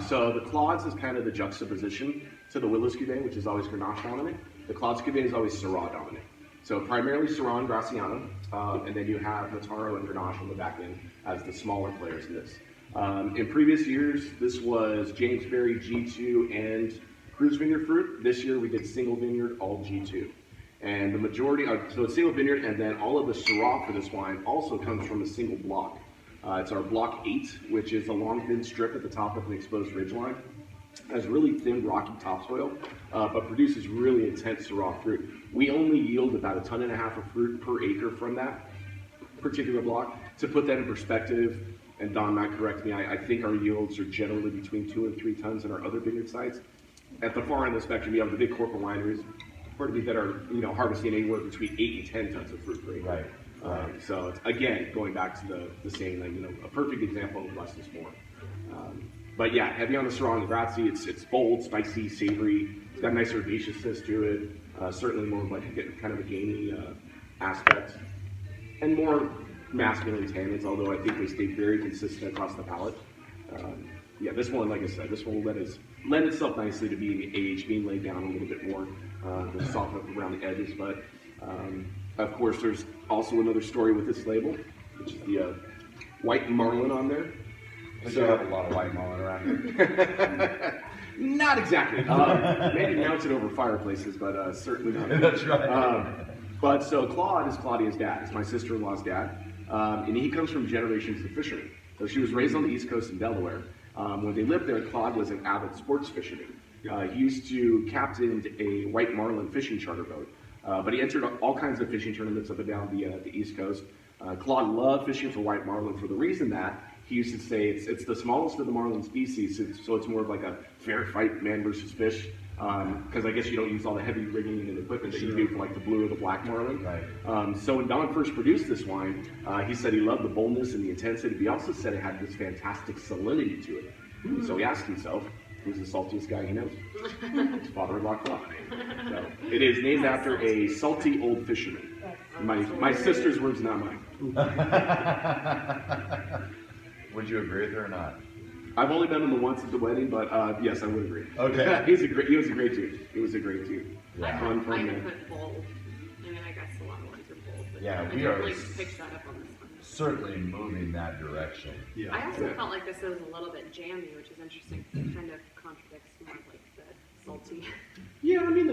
So the clogs is kind of the juxtaposition to the Willow's Cuvée, which is always Grenache dominant. The clogs Cuvée is always Syrah dominant. So primarily Syrah and Graciano, and then you have Notaro and Grenache on the back end as the smaller players in this. In previous years, this was Jamesberry, G2, and Cruz Vineyard fruit. This year we did single vineyard, all G2. And the majority, so it's single vineyard, and then all of the Syrah for this wine also comes from a single block. It's our block 8, which is a long thin strip at the top of an exposed ridgeline. Has really thin rocky topsoil, but produces really intense Syrah fruit. We only yield about 1.5 tons of fruit per acre from that particular block. To put that in perspective, and Don might correct me, I think our yields are generally between 2 and 3 tons in our other vineyard sites. At the far end of the spectrum, you have the big corporate wineries, that are harvesting anywhere between 8 and 10 tons of fruit per acre. Right. So it's, again, going back to the saying, a perfect example of less is more. But yeah, heavy on the Syrah and the Grazie. It's bold, spicy, savory. It's got a nice herbaceousness to it. Certainly more like kind of a gamey aspect, and more masculine tannins. Although I think they stay very consistent across the palate. This one, like I said, this one will lend itself nicely to being aged, being laid down a little bit more, to soften up around the edges. But of course, there's also another story with this label, which is the white marlin on there. So, you have a lot of white marlin around here. Not exactly. Maybe mounted over fireplaces, but certainly not. That's right. But so Claude is Claudia's dad. It's my sister-in-law's dad. And he comes from generations of fishermen. So she was raised on the East Coast in Delaware. When they lived there, Claude was an avid sports fisherman. He used to captain a white marlin fishing charter boat. But he entered all kinds of fishing tournaments up and down the East Coast. Claude loved fishing for white marlin for the reason that he used to say it's the smallest of the marlin species, so it's more of like a fair fight, man versus fish. Because I guess you don't use all the heavy rigging and equipment that you do for like the blue or the black marlin. Right. So when Don first produced this wine, he said he loved the boldness and the intensity, but he also said it had this fantastic salinity to it. So he asked himself, who's the saltiest guy he knows? His father in law, Plum. So it is named after a salty old fisherman. My sister's words, not mine. Would you agree with her or not? I've only met him once at the wedding, but yes, I would agree. Okay. He was a great dude. He was a great dude. Yeah. I put bold. I mean, I guess a lot of ones are bold. But Yeah, I we are definitely picked that up on this one. certainly moving that direction. Yeah. I also felt like this was a little bit jammy, which is interesting. It kind of contradicts more of like the salty. Yeah, I mean,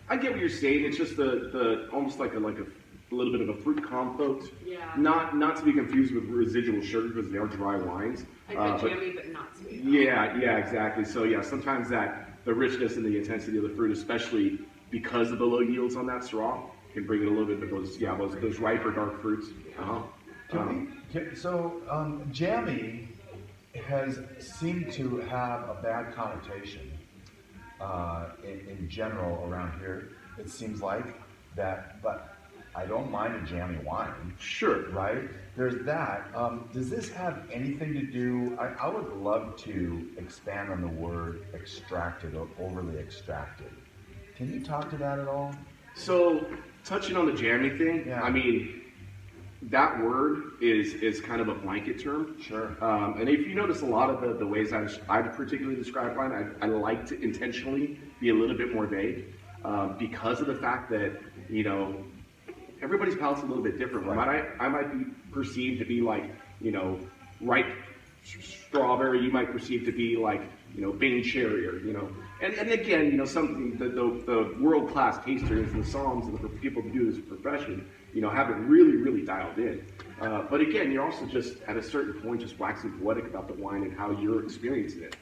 I get what you're saying. It's just the almost like a little bit of a fruit compote. Yeah. Not to be confused with residual sugar because they are dry wines. Like the jammy, but not sweet. Yeah, exactly. So yeah, sometimes the richness and the intensity of the fruit, especially because of the low yields on that Syrah, can bring it a little bit. But those riper dark fruits. Jammy has seemed to have a bad connotation in general around here. It seems like that, but I don't mind a jammy wine. Sure. Right? There's that. Does this have anything to do? I would love to expand on the word extracted or overly extracted. Can you talk to that at all? So, touching on the jammy thing, Yeah. I mean, that word is kind of a blanket term. Sure. And if you notice a lot of the ways I particularly describe wine, I like to intentionally be a little bit more vague because of the fact that, everybody's palate's a little bit different. Right. I might be perceived to be like, ripe strawberry. You might perceive to be like, Bing cherry or, And again, something the world-class tasters and the Psalms and the people who do this profession, have it really, really dialed in. But again, you're also just at a certain point just waxing poetic about the wine and how you're experiencing it.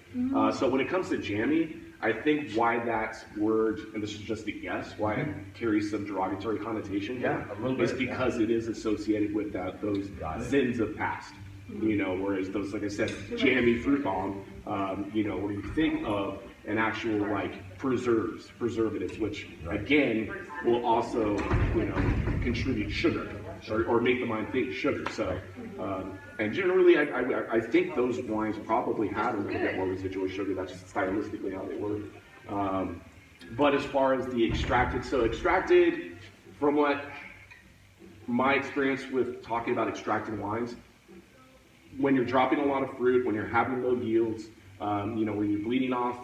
So when it comes to jammy, I think why that word, and this is just a guess, why it carries some derogatory connotation, Yeah, a little is bit, because it is associated with those Got it. zins of past. You know, whereas those, like I said, jammy fruit bomb, you know, where you think of an actual like preservatives, which again will also, you know, contribute sugar or make the mind think sugar. So, and generally, I think those wines probably had a little bit more residual sugar. That's just stylistically how they work. But as far as the extracted, so extracted, from what my experience with talking about extracted wines, when you're dropping a lot of fruit, when you're having low yields, you know, when you're bleeding off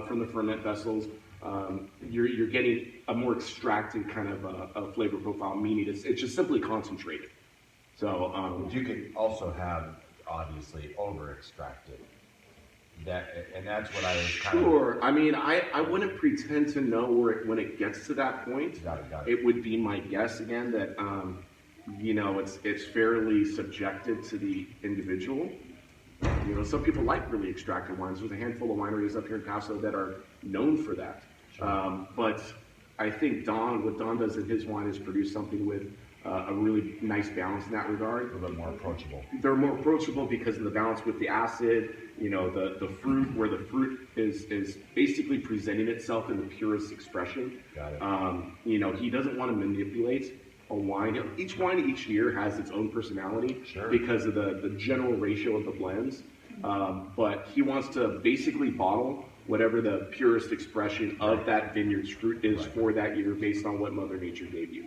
from the ferment vessels, you're getting a more extracted kind of a flavor profile, meaning it's just simply concentrated. So You could also have, obviously, over-extracted. And that's what I was kind of... sure. I mean, I wouldn't pretend to know when it gets to that point. Got it. It would be my guess again that you know, it's fairly subjective to the individual. You know, some people like really extracted wines. There's a handful of wineries up here in Paso that are known for that. Sure. But I think what Don does in his wine is produce something with a really nice balance in that regard. A little bit more approachable. They're more approachable because of the balance with the acid, you know, the fruit, where the fruit is basically presenting itself in the purest expression. Got it. You know, he doesn't want to manipulate a wine. Each wine each year has its own personality because of the general ratio of the blends. But he wants to basically bottle whatever the purest expression of that vineyard's fruit is for that year based on what Mother Nature gave you.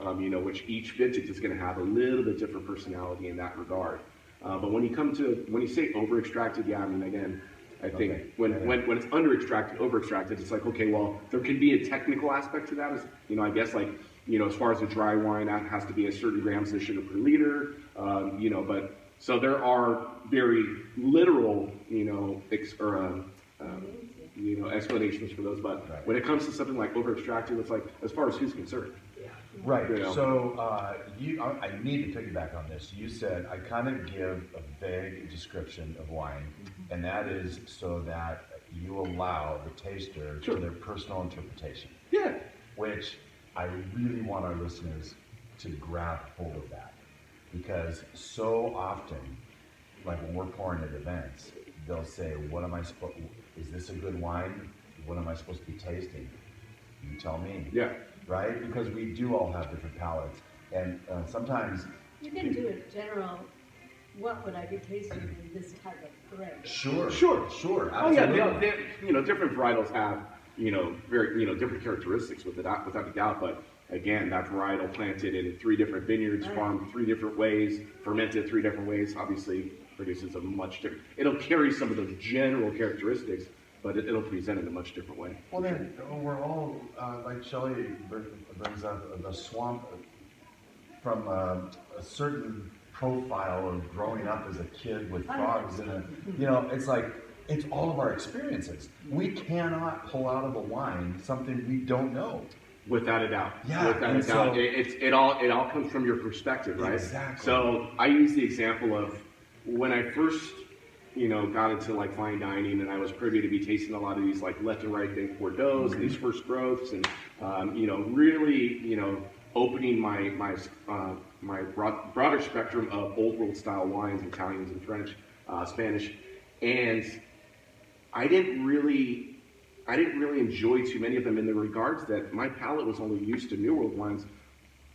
You know, which each vintage is going to have a little bit different personality in that regard. But when you say over extracted, yeah, I mean, again, I think when it's under extracted, over extracted, it's like, okay, well, there can be a technical aspect to that. Is, you know, I guess like, you know, as far as a dry wine, that has to be a certain grams of sugar per liter. You know, but so there are very literal, you know, explanations for those. But when it comes to something like over extracted, it's like, as far as who's concerned. Right. You know? So I need to piggyback on this. You said I kind of give a vague description of wine, and that is so that you allow the taster to their personal interpretation. Yeah. Which I really want our listeners to grab hold of that, because so often, like when we're pouring at events, they'll say, "What am I supposed? Is this a good wine? What am I supposed to be tasting?" You tell me. Yeah. Right? Because we do all have different palates, and sometimes You can do a general, what would I be tasting in this type of grape? Sure. Oh yeah, they, you know, different varietals have, you know, very, you know, different characteristics without a doubt. But again, that varietal planted in 3 different vineyards, farmed 3 different ways, fermented 3 different ways, obviously produces a much different. It'll carry some of those general characteristics, but it'll present in a much different way. Well, then we're all like Shelley brings up the swamp from a certain profile of growing up as a kid with frogs in it. You know, it's like it's all of our experiences. We cannot pull out of a wine something we don't know. Without a doubt. Yeah. Without a doubt. It all comes from your perspective, right? Exactly. So I use the example of when I first, you know, got into like fine dining, and I was privy to be tasting a lot of these like left and right bank Bordeaux, and these first growths, and you know, really, you know, opening my broader spectrum of old world style wines, Italians and French, Spanish, and I didn't really enjoy too many of them in the regards that my palate was only used to New World wines.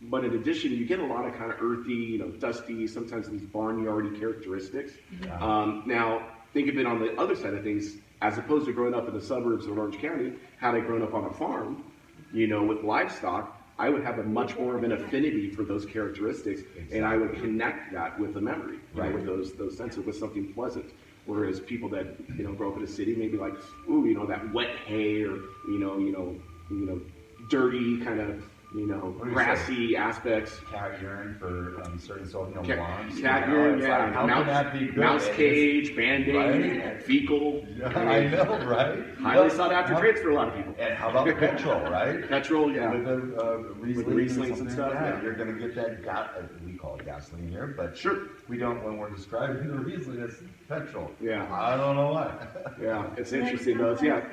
But in addition, you get a lot of kind of earthy, you know, dusty, sometimes these barnyardy characteristics. Yeah. Now, think of it on the other side of things, as opposed to growing up in the suburbs of Orange County. Had I grown up on a farm, you know, with livestock, I would have a much more of an affinity for those characteristics, and I would connect that with the memory, right, with those senses, with something pleasant. Whereas people that, you know, grow up in a city, maybe like, ooh, you know, that wet hay, or you know, dirty kind of, you know, grassy aspects. Cat urine for certain Sauvignon Blancs. Cat urine, yeah. Like, how can that be good? Mouse cage, Band-Aid, right? Fecal. Yeah, I know, right? Highly sought after traits for a lot of people. And how about petrol, right? Petrol, yeah. With the With the Rieslings and stuff. Yeah, you're going to get that, we call it gasoline here, but sure, we don't, when we're describing the Riesling, it's petrol. Yeah. I don't know why. Yeah, it's interesting though. Yeah.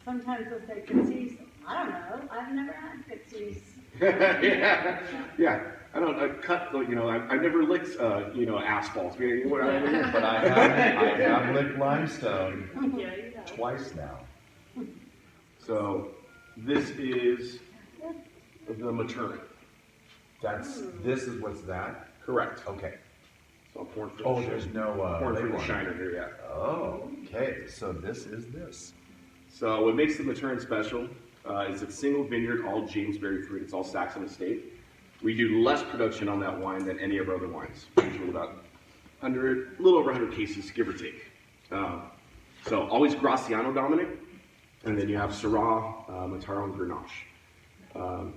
sometimes they'll say Cassis. I don't know. I've never had Cassis. Yeah. I don't cut. I've never licked asphalt. You know what I mean? But I have licked limestone Yeah, you know. twice now. So this is the maternity. This is what's that? Correct. Okay. So pouring for Oh, the there's no pouring for label the on shiner it. here, yeah. Oh, okay. So this is this. So what makes the Matern special is it's single vineyard, all Jamesberry fruit. It's all Saxon estate. We do less production on that wine than any of our other wines. Usually about a little over 100 cases, give or take. So always Graciano dominant, and then you have Syrah, Mataro, and Grenache.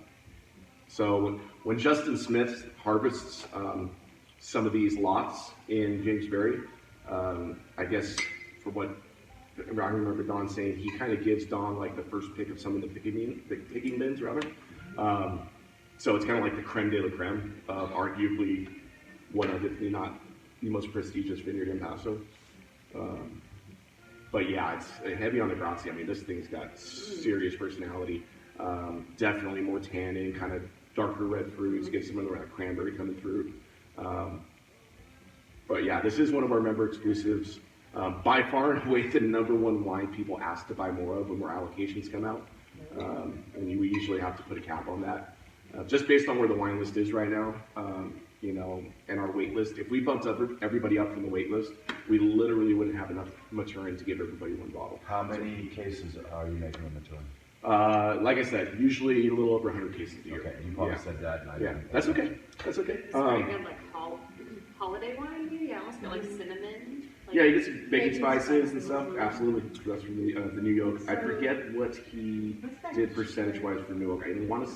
So when Justin Smith harvests some of these lots in Jamesberry, I guess for what I remember Don saying, he kind of gives Don like the first pick of some of the picking bins rather. So it's kind of like the creme de la creme of arguably one of, if not the most prestigious vineyard in Paso. But yeah, it's heavy on the Grazie. I mean, this thing's got serious personality. Definitely more tannin, kind of darker red fruits, get some of the red cranberry coming through. But yeah, this is one of our member exclusives. By far and away the #1 wine people ask to buy more of when more allocations come out. And we usually have to put a cap on that. Just based on where the wine list is right now, and our wait list. If we bumped everybody up from the wait list, we literally wouldn't have enough Maturin to give everybody one bottle. How many cases are you making of Maturin? Like I said, usually a little over 100 cases a year. Okay, you probably said that. And I didn't. That's okay. That's okay. It's very good, like holiday wine. Yeah, almost got like cinnamon. Like Yeah, you get some baking spices and stuff. Absolutely. That's from the New York. I forget what he did percentage-wise for New York.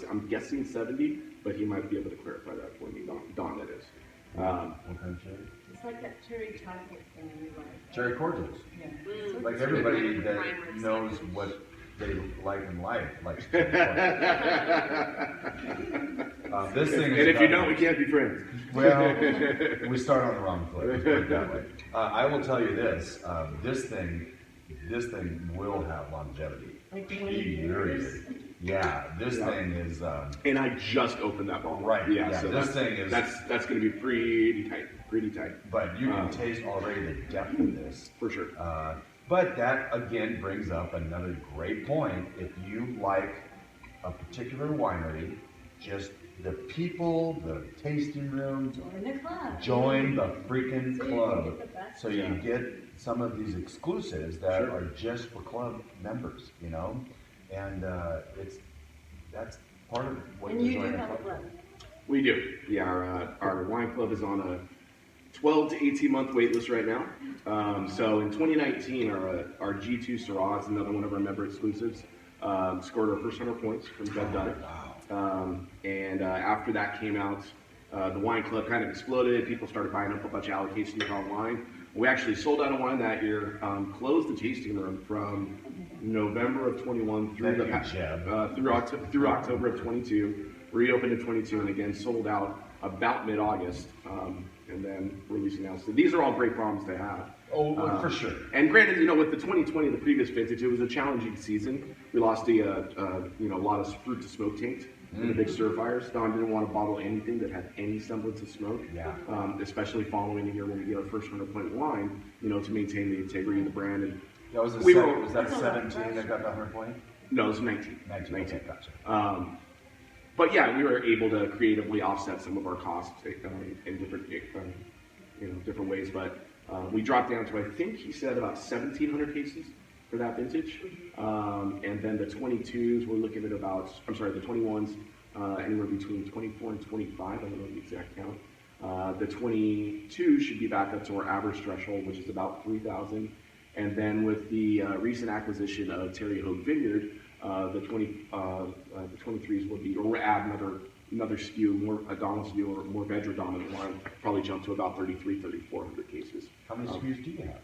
I'm guessing 70, but he might be able to clarify that for me. Don, that is. What kind of cherry? It's like that cherry chocolate thing we like. Cherry cordials. Yeah. Like everybody that knows what they like in life likes cherry cordials. This thing is. And if you don't, we can't be friends. Well, we start on the wrong foot. Let's put it that way. I will tell you this: this thing will have longevity. Like 20 years. Yeah, this thing is. And I just opened that bottle. Right. Yeah. So this thing is. That's going to be pretty tight. Pretty tight. But you can taste already the depth of this. For sure. But that again brings up another great point. If you like a particular winery, just the people, the tasting room, Join the club. join the freaking So you club. get the best So you stuff. get some of these exclusives that Sure. are just for club members, and that's part of what And the you do joining have a club. club. We do. Yeah, our wine club is on a 12 to 18 month wait list right now. So in 2019, our G2 Syrah is another one of our member exclusives. Scored our first 100 points from Jeb Dunn. And after that came out, the wine club kind of exploded. People started buying up a bunch of allocations online. We actually sold out of wine that year, closed the tasting room from November of 21 through through October of 22, reopened in 22, and again sold out about mid-August, and then releasing now. So these are all great problems to have. Oh, for sure. And granted, with the 2020, the previous vintage, it was a challenging season. We lost a lot of fruit to smoke taint in the big stir fires. Don didn't want to bottle anything that had any semblance of smoke. Yeah. Especially following a year when we get our first 100-point wine, to maintain the integrity of the brand. And That was We were- was that 17 that got the 100 point? no, it was 19. 19. Okay, gotcha. But yeah, we were able to creatively offset some of our costs in different, different ways. But we dropped down to, I think he said, about 1,700 cases for that vintage. And then the 22s, we're looking at the 21s, anywhere between 24 and 25. I don't know the exact count. The 22 should be back up to our average threshold, which is about 3,000. And then with the recent acquisition of Terre Haute Vineyard, the 23s will be, or we'll add another SKU, more Adonis SKU or more veg dominant wine, probably jump to about 3,400 cases. How many SKUs do you have?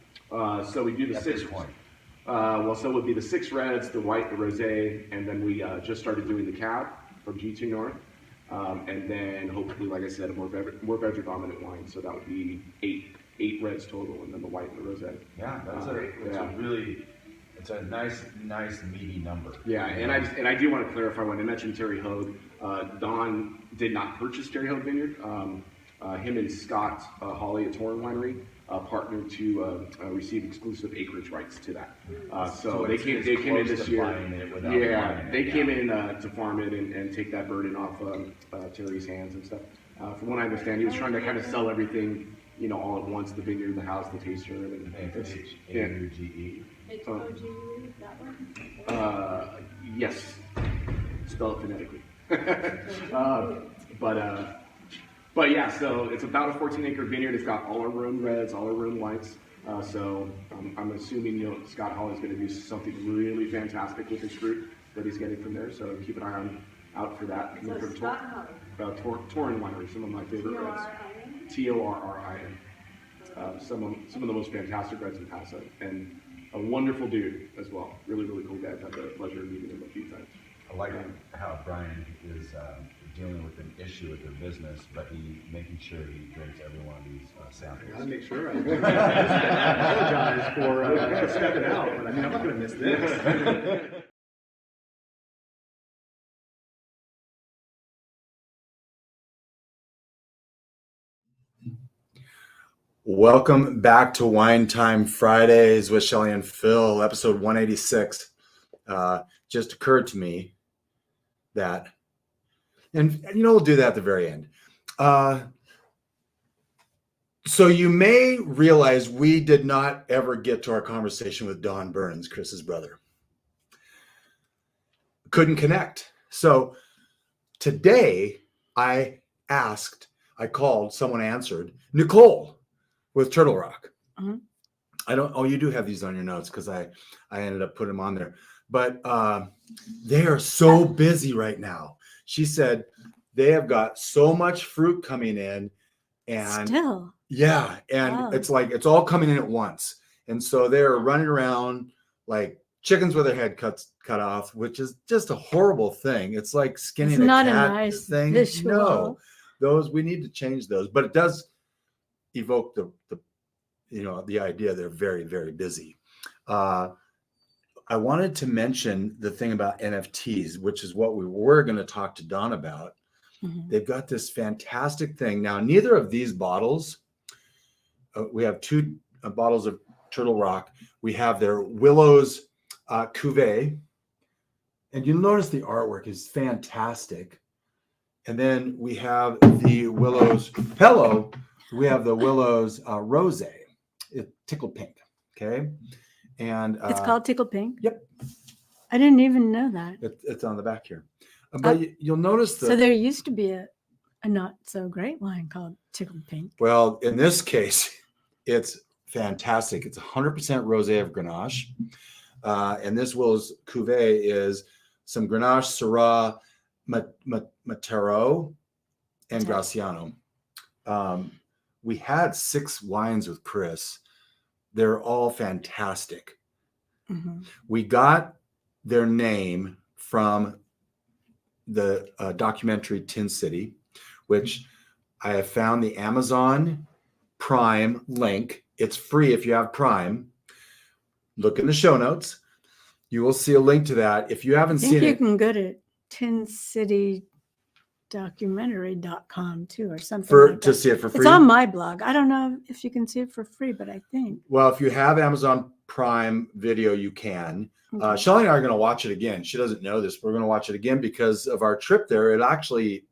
So we do the At six. this point. So it would be the 6 reds, the white, the rosé, and then we just started doing the cab from G2 North, and then hopefully, like I said, a more veg dominant wine. So that would be eight reds total, and then the white and the rosé. Yeah, that's Yeah. a really. It's a nice meaty number. Yeah, and I do want to clarify when I mentioned Terry Hogue, Don did not purchase Terry Hogue Vineyard. Him and Scott Hawley at Torrin Winery partnered to receive exclusive acreage rights to that. So they came in this year. Yeah, they came in to farm it and take that burden off Terry's hands and stuff. From what I understand, he was trying to kind of sell everything, all at once: the vineyard, the house, the taster, and H-A-U-G-E. H-O-G-E, that one? Yes, spell it phonetically. But yeah, so it's about a 14-acre vineyard. It's got all our room reds, all our room whites. So I'm assuming Scott Hall is going to do something really fantastic with his fruit that he's getting from there. So keep an eye out for that. So From Scott Hall. Torrin Winery, some of my favorite reds. Torrin. Some of the most fantastic reds in Paso, and a wonderful dude as well. Really cool guy. I've had the pleasure of meeting him a few times. I like how Brian is dealing with an issue with their business, but he making sure he drinks every one of these samples. I gotta make sure. I apologize for stepping out, but I mean, I'm not gonna miss this. Welcome back to Wine Time Fridays with Shelley and Phil, episode 186. Just occurred to me that, and we'll do that at the very end. So you may realize we did not ever get to our conversation with Don Burns, Chris's brother. Couldn't connect. So today I called, someone answered, Nicole with Turtle Rock. Mm-hmm. You do have these on your notes because I ended up putting them on there. But they are so busy right now. She said they have got so much fruit coming in, and Still. Yeah, and Wow. it's like it's all coming in at once. And so they're running around like chickens with their head cut off, which is just a horrible thing. It's like skinning It's a not a cat nice thing. visual. No, those we need to change those. But it does evoke the idea they're very, very busy. I wanted to mention the thing about NFTs, which is what we were going to talk to Don about. Mm-hmm. They've got this fantastic thing. Now, neither of these bottles, we have two bottles of Turtle Rock. We have their Willow's Cuvée. And you'll notice the artwork is fantastic. And then we have the Willow's Hello. We have the Willow's Rosé. It's tickled pink. Okay. And It's called Tickle Pink. Yep. I didn't even know that. It's on the back here. But you'll notice So there used to be a not so great wine called Tickle Pink. Well, in this case, it's fantastic. It's 100% Rosé of Grenache. And this Willow's Cuvée is some Grenache, Syrah, Matero, and Graciano. We had 6 wines with Chris. They're all fantastic. Mm-hmm. We got their name from the documentary Tin City, which I have found the Amazon Prime link. It's free if you have Prime. Look in the show notes. You will see a link to that. If you haven't I think seen you it, can go to tincitydocumentary.com too, or something like to that. see it for free. It's on my blog. I don't know if you can see it for free, but I think. Well, if you have Amazon Prime Video, you can. Okay. Shelley and I are going to watch it again. She doesn't know this. But we're going to watch it again because of our trip there. It actually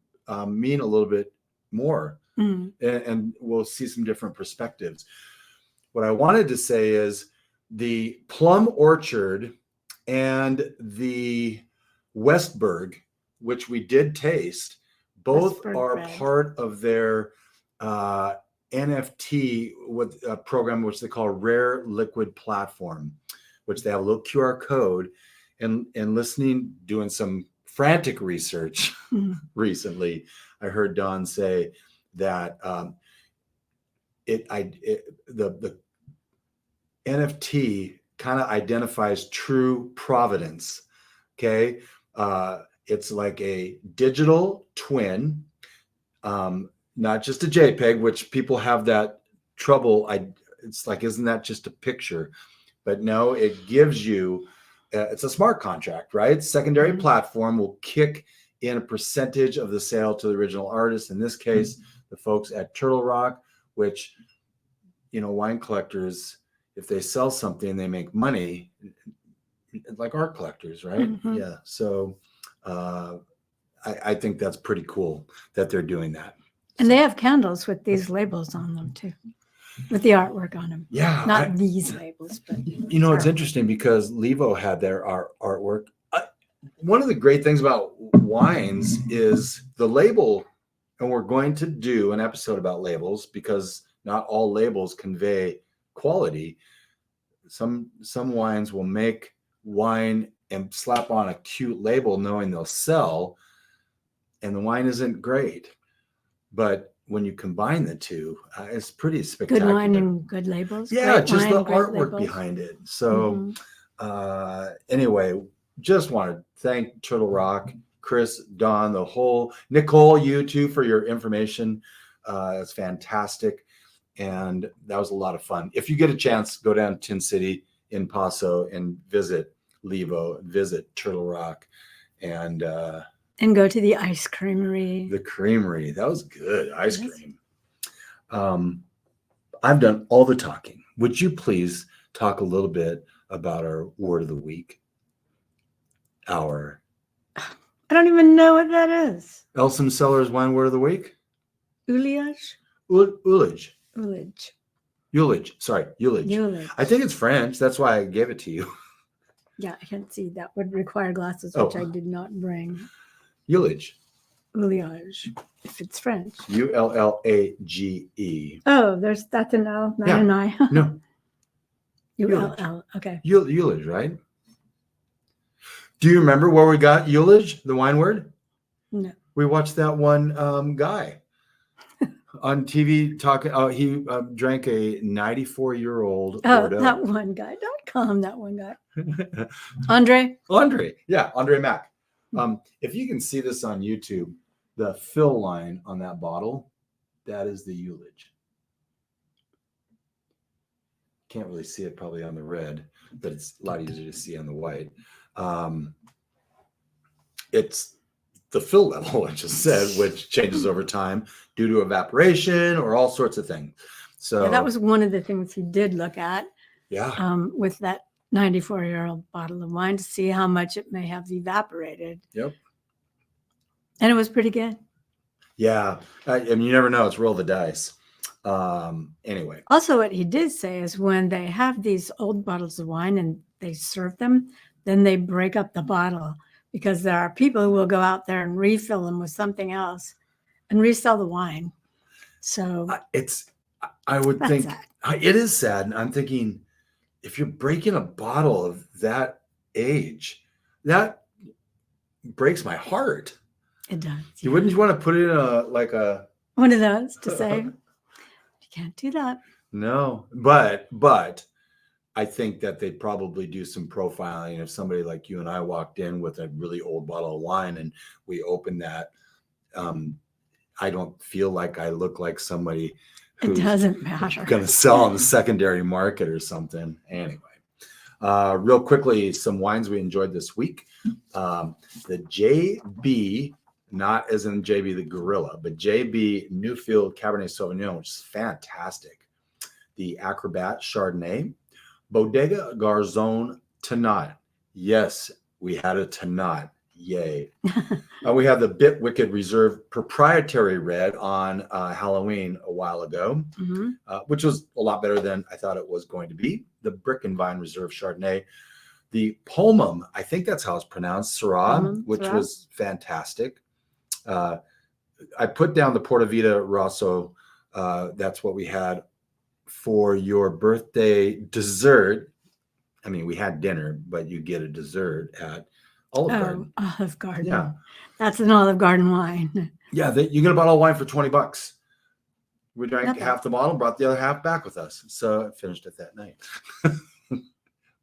mean a little bit more, and we'll see some different perspectives. What I wanted to say is the Plum Orchard and the Westberg, which we did taste, both Westberg are Red. part of their NFT with a program which they call Rare Liquid Platform, which they have a little QR code. And doing some frantic research recently, I heard Don say that the NFT kind of identifies true provenance. Okay. It's like a digital twin, not just a JPEG, which people have that trouble. It's like, isn't that just a picture? But no, it gives you, it's a smart contract, right? Secondary platform will kick in a percentage of the sale to the original artist. In this case, the folks at Turtle Rock, which, wine collectors, if they sell something, they make money, like art collectors, right? Yeah. So I think that's pretty cool that they're doing that. And they have candles with these labels on them too, with the artwork on them. Yeah. Not these labels, but it's interesting because Levo had their artwork. One of the great things about wines is the label, and we're going to do an episode about labels because not all labels convey quality. Some wines will make wine and slap on a cute label knowing they'll sell, and the wine isn't great. But when you combine the two, it's pretty spectacular. Good wine and good labels. Yeah, Great just wine, the great artwork labels. behind it. So anyway, just want to thank Turtle Rock, Chris, Don, the whole, Nicole, you too, for your information. It's fantastic. And that was a lot of fun. If you get a chance, go down to Tin City in Paso and visit Levo, visit Turtle Rock, and go to the ice creamery. The creamery. That was good. Ice cream. I've done all the talking. Would you please talk a little bit about our word of the week? I don't even know what that is. Elson Sellers wine word of the week? Uliage? Ullage. Ullage. Ullage. Sorry, Ullage. Ullage. I think it's French. That's why I gave it to you. Yeah, I can't see. That would require glasses, which I did not bring. Ullage. Ullage, if it's French. Ullage. Oh, that's an L, not an I. No. ULL. Okay. Ullage, right? Do you remember where we got Ullage, the wine word? No. We watched that one guy on TV talking. He drank a 94-year-old. Bordeaux. That one guy. Don't call him that one guy. Andre. Yeah, Andre Mack. If you can see this on YouTube, the fill line on that bottle, that is the Ullage. Can't really see it probably on the red, but it's a lot easier to see on the white. It's the fill level, I just said, which changes over time due to evaporation or all sorts of things. So that was one of the things he did look at. Yeah. With that 94-year-old bottle of wine to see how much it may have evaporated. Yep. And it was pretty good. Yeah. I mean, you never know. It's roll the dice. Anyway. Also, what he did say is when they have these old bottles of wine and they serve them, then they break up the bottle because there are people who will go out there and refill them with something else and resell the wine. So I would think sad. It is sad. And I'm thinking, if you're breaking a bottle of that age, that breaks my heart. It does. You wouldn't want to put it in one of those to say, you can't do that. No, but I think that they'd probably do some profiling. If somebody like you and I walked in with a really old bottle of wine and we opened that, I don't feel like I look like somebody who's it doesn't matter. going to sell on the secondary market or something. Anyway, real quickly, some wines we enjoyed this week. The JB, not as in JB the Gorilla, but JB Newfield Cabernet Sauvignon, which is fantastic. The Acrobat Chardonnay, Bodega Garzon Tannat. Yes, we had a Tannat. Yay. We have the Bit Wicked Reserve Proprietary Red on Halloween a while ago, which was a lot better than I thought it was going to be. The Brick and Vine Reserve Chardonnay. The Pomum, I think that's how it's pronounced, Syrah, which was fantastic. I put down the Portavita Rosso. That's what we had for your birthday dessert. I mean, we had dinner, but you get a dessert at Olive Garden. Olive Garden. Yeah. That's an Olive Garden wine. Yeah, you get a bottle of wine for $20. We drank Not bad. half the bottle, brought the other half back with us. So I finished it that night.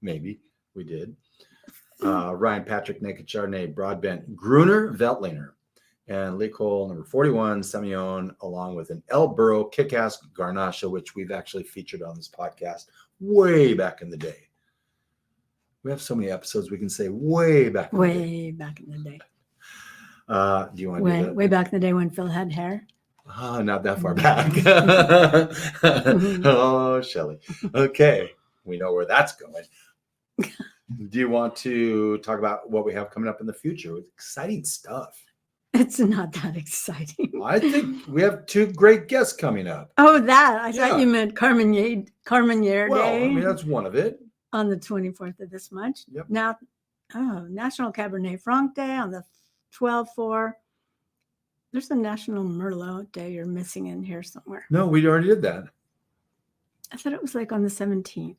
Maybe we did. Ryan Patrick Naked Chardonnay, Broadbent, Gruner Veltliner, and Licol number 41, Semillon, along with an El Burro Kick-Ass Garnacha, which we've actually featured on this podcast way back in the day. We have so many episodes we can say way back. Way back in the day. Do you want to do that? Way back in the day when Phil had hair. Oh, not that far back. Oh, Shelley. Okay. We know where that's going. Do you want to talk about what we have coming up in the future with exciting stuff? It's not that exciting. I think we have 2 great guests coming up. Oh, that. I Yeah. thought you meant Carmenere Well, Day I mean, that's one of it. on the 24th of this month. Yep. Now, National Cabernet Franc Day on the 12/4. There's a National Merlot Day you're missing in here somewhere. No, we already did that. I thought it was like on the 17th.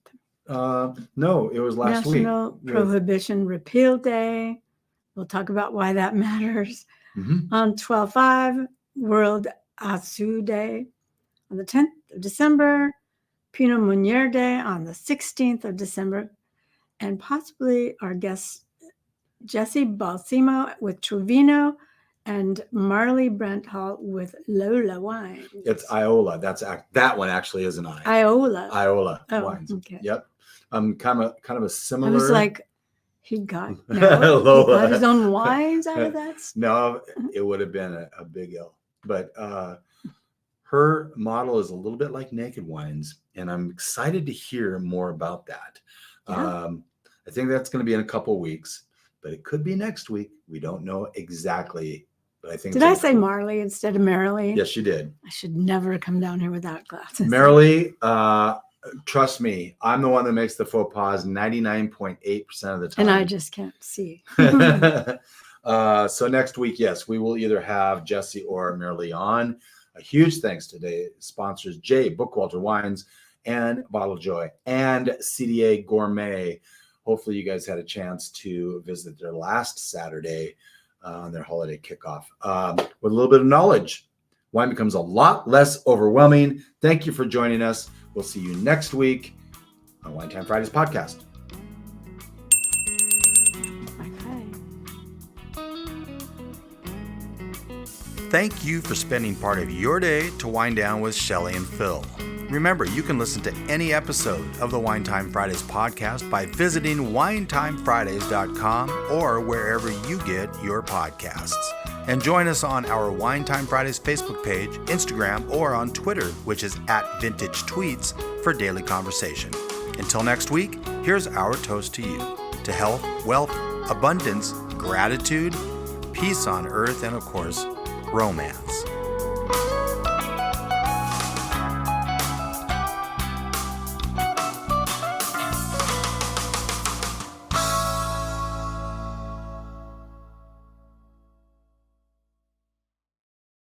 No, it was last week. National Prohibition Repeal Day. We'll talk about why that matters. Mhm. On 12/5, World Azu Day. On the 10th of December, Pinot Meunier Day on the 16th of December. And possibly our guest, Jesse Balsamo with Truvino and Marley Brent Hall with Lola Wines. It's Iola. That one actually is an I. Iola. Iola Oh, wines. okay. Yep. Kind of a I similar. was like, he got Lola. his own wines out of that. No, it would have been a big L. But her model is a little bit like Naked Wines, and I'm excited to hear more about that. Yeah. I think that's going to be in a couple weeks, but it could be next week. We don't know exactly. But I think. Did I say Marley instead of Marilee? Yes, you did. I should never come down here without glasses. Marilee, trust me, I'm the one that makes the faux pas 99.8% of the time. And I just can't see. So next week, yes, we will either have Jesse or Marilee on. A huge thanks today sponsors Jay Bookwalter Wines and Bottle Joy and CDA Gourmet. Hopefully you guys had a chance to visit their last Saturday on their holiday kickoff with a little bit of knowledge. Wine becomes a lot less overwhelming. Thank you for joining us. We'll see you next week on Wine Time Fridays podcast. Thank you for spending part of your day to wind down with Shelley and Phil. Remember, you can listen to any episode of the Wine Time Fridays podcast by visiting winetimefridays.com or wherever you get your podcasts. And join us on our Wine Time Fridays Facebook page, Instagram, or on Twitter, which is @VintageTweets, for daily conversation. Until next week, here's our toast to you. To health, wealth, abundance, gratitude, peace on earth, and of course, romance.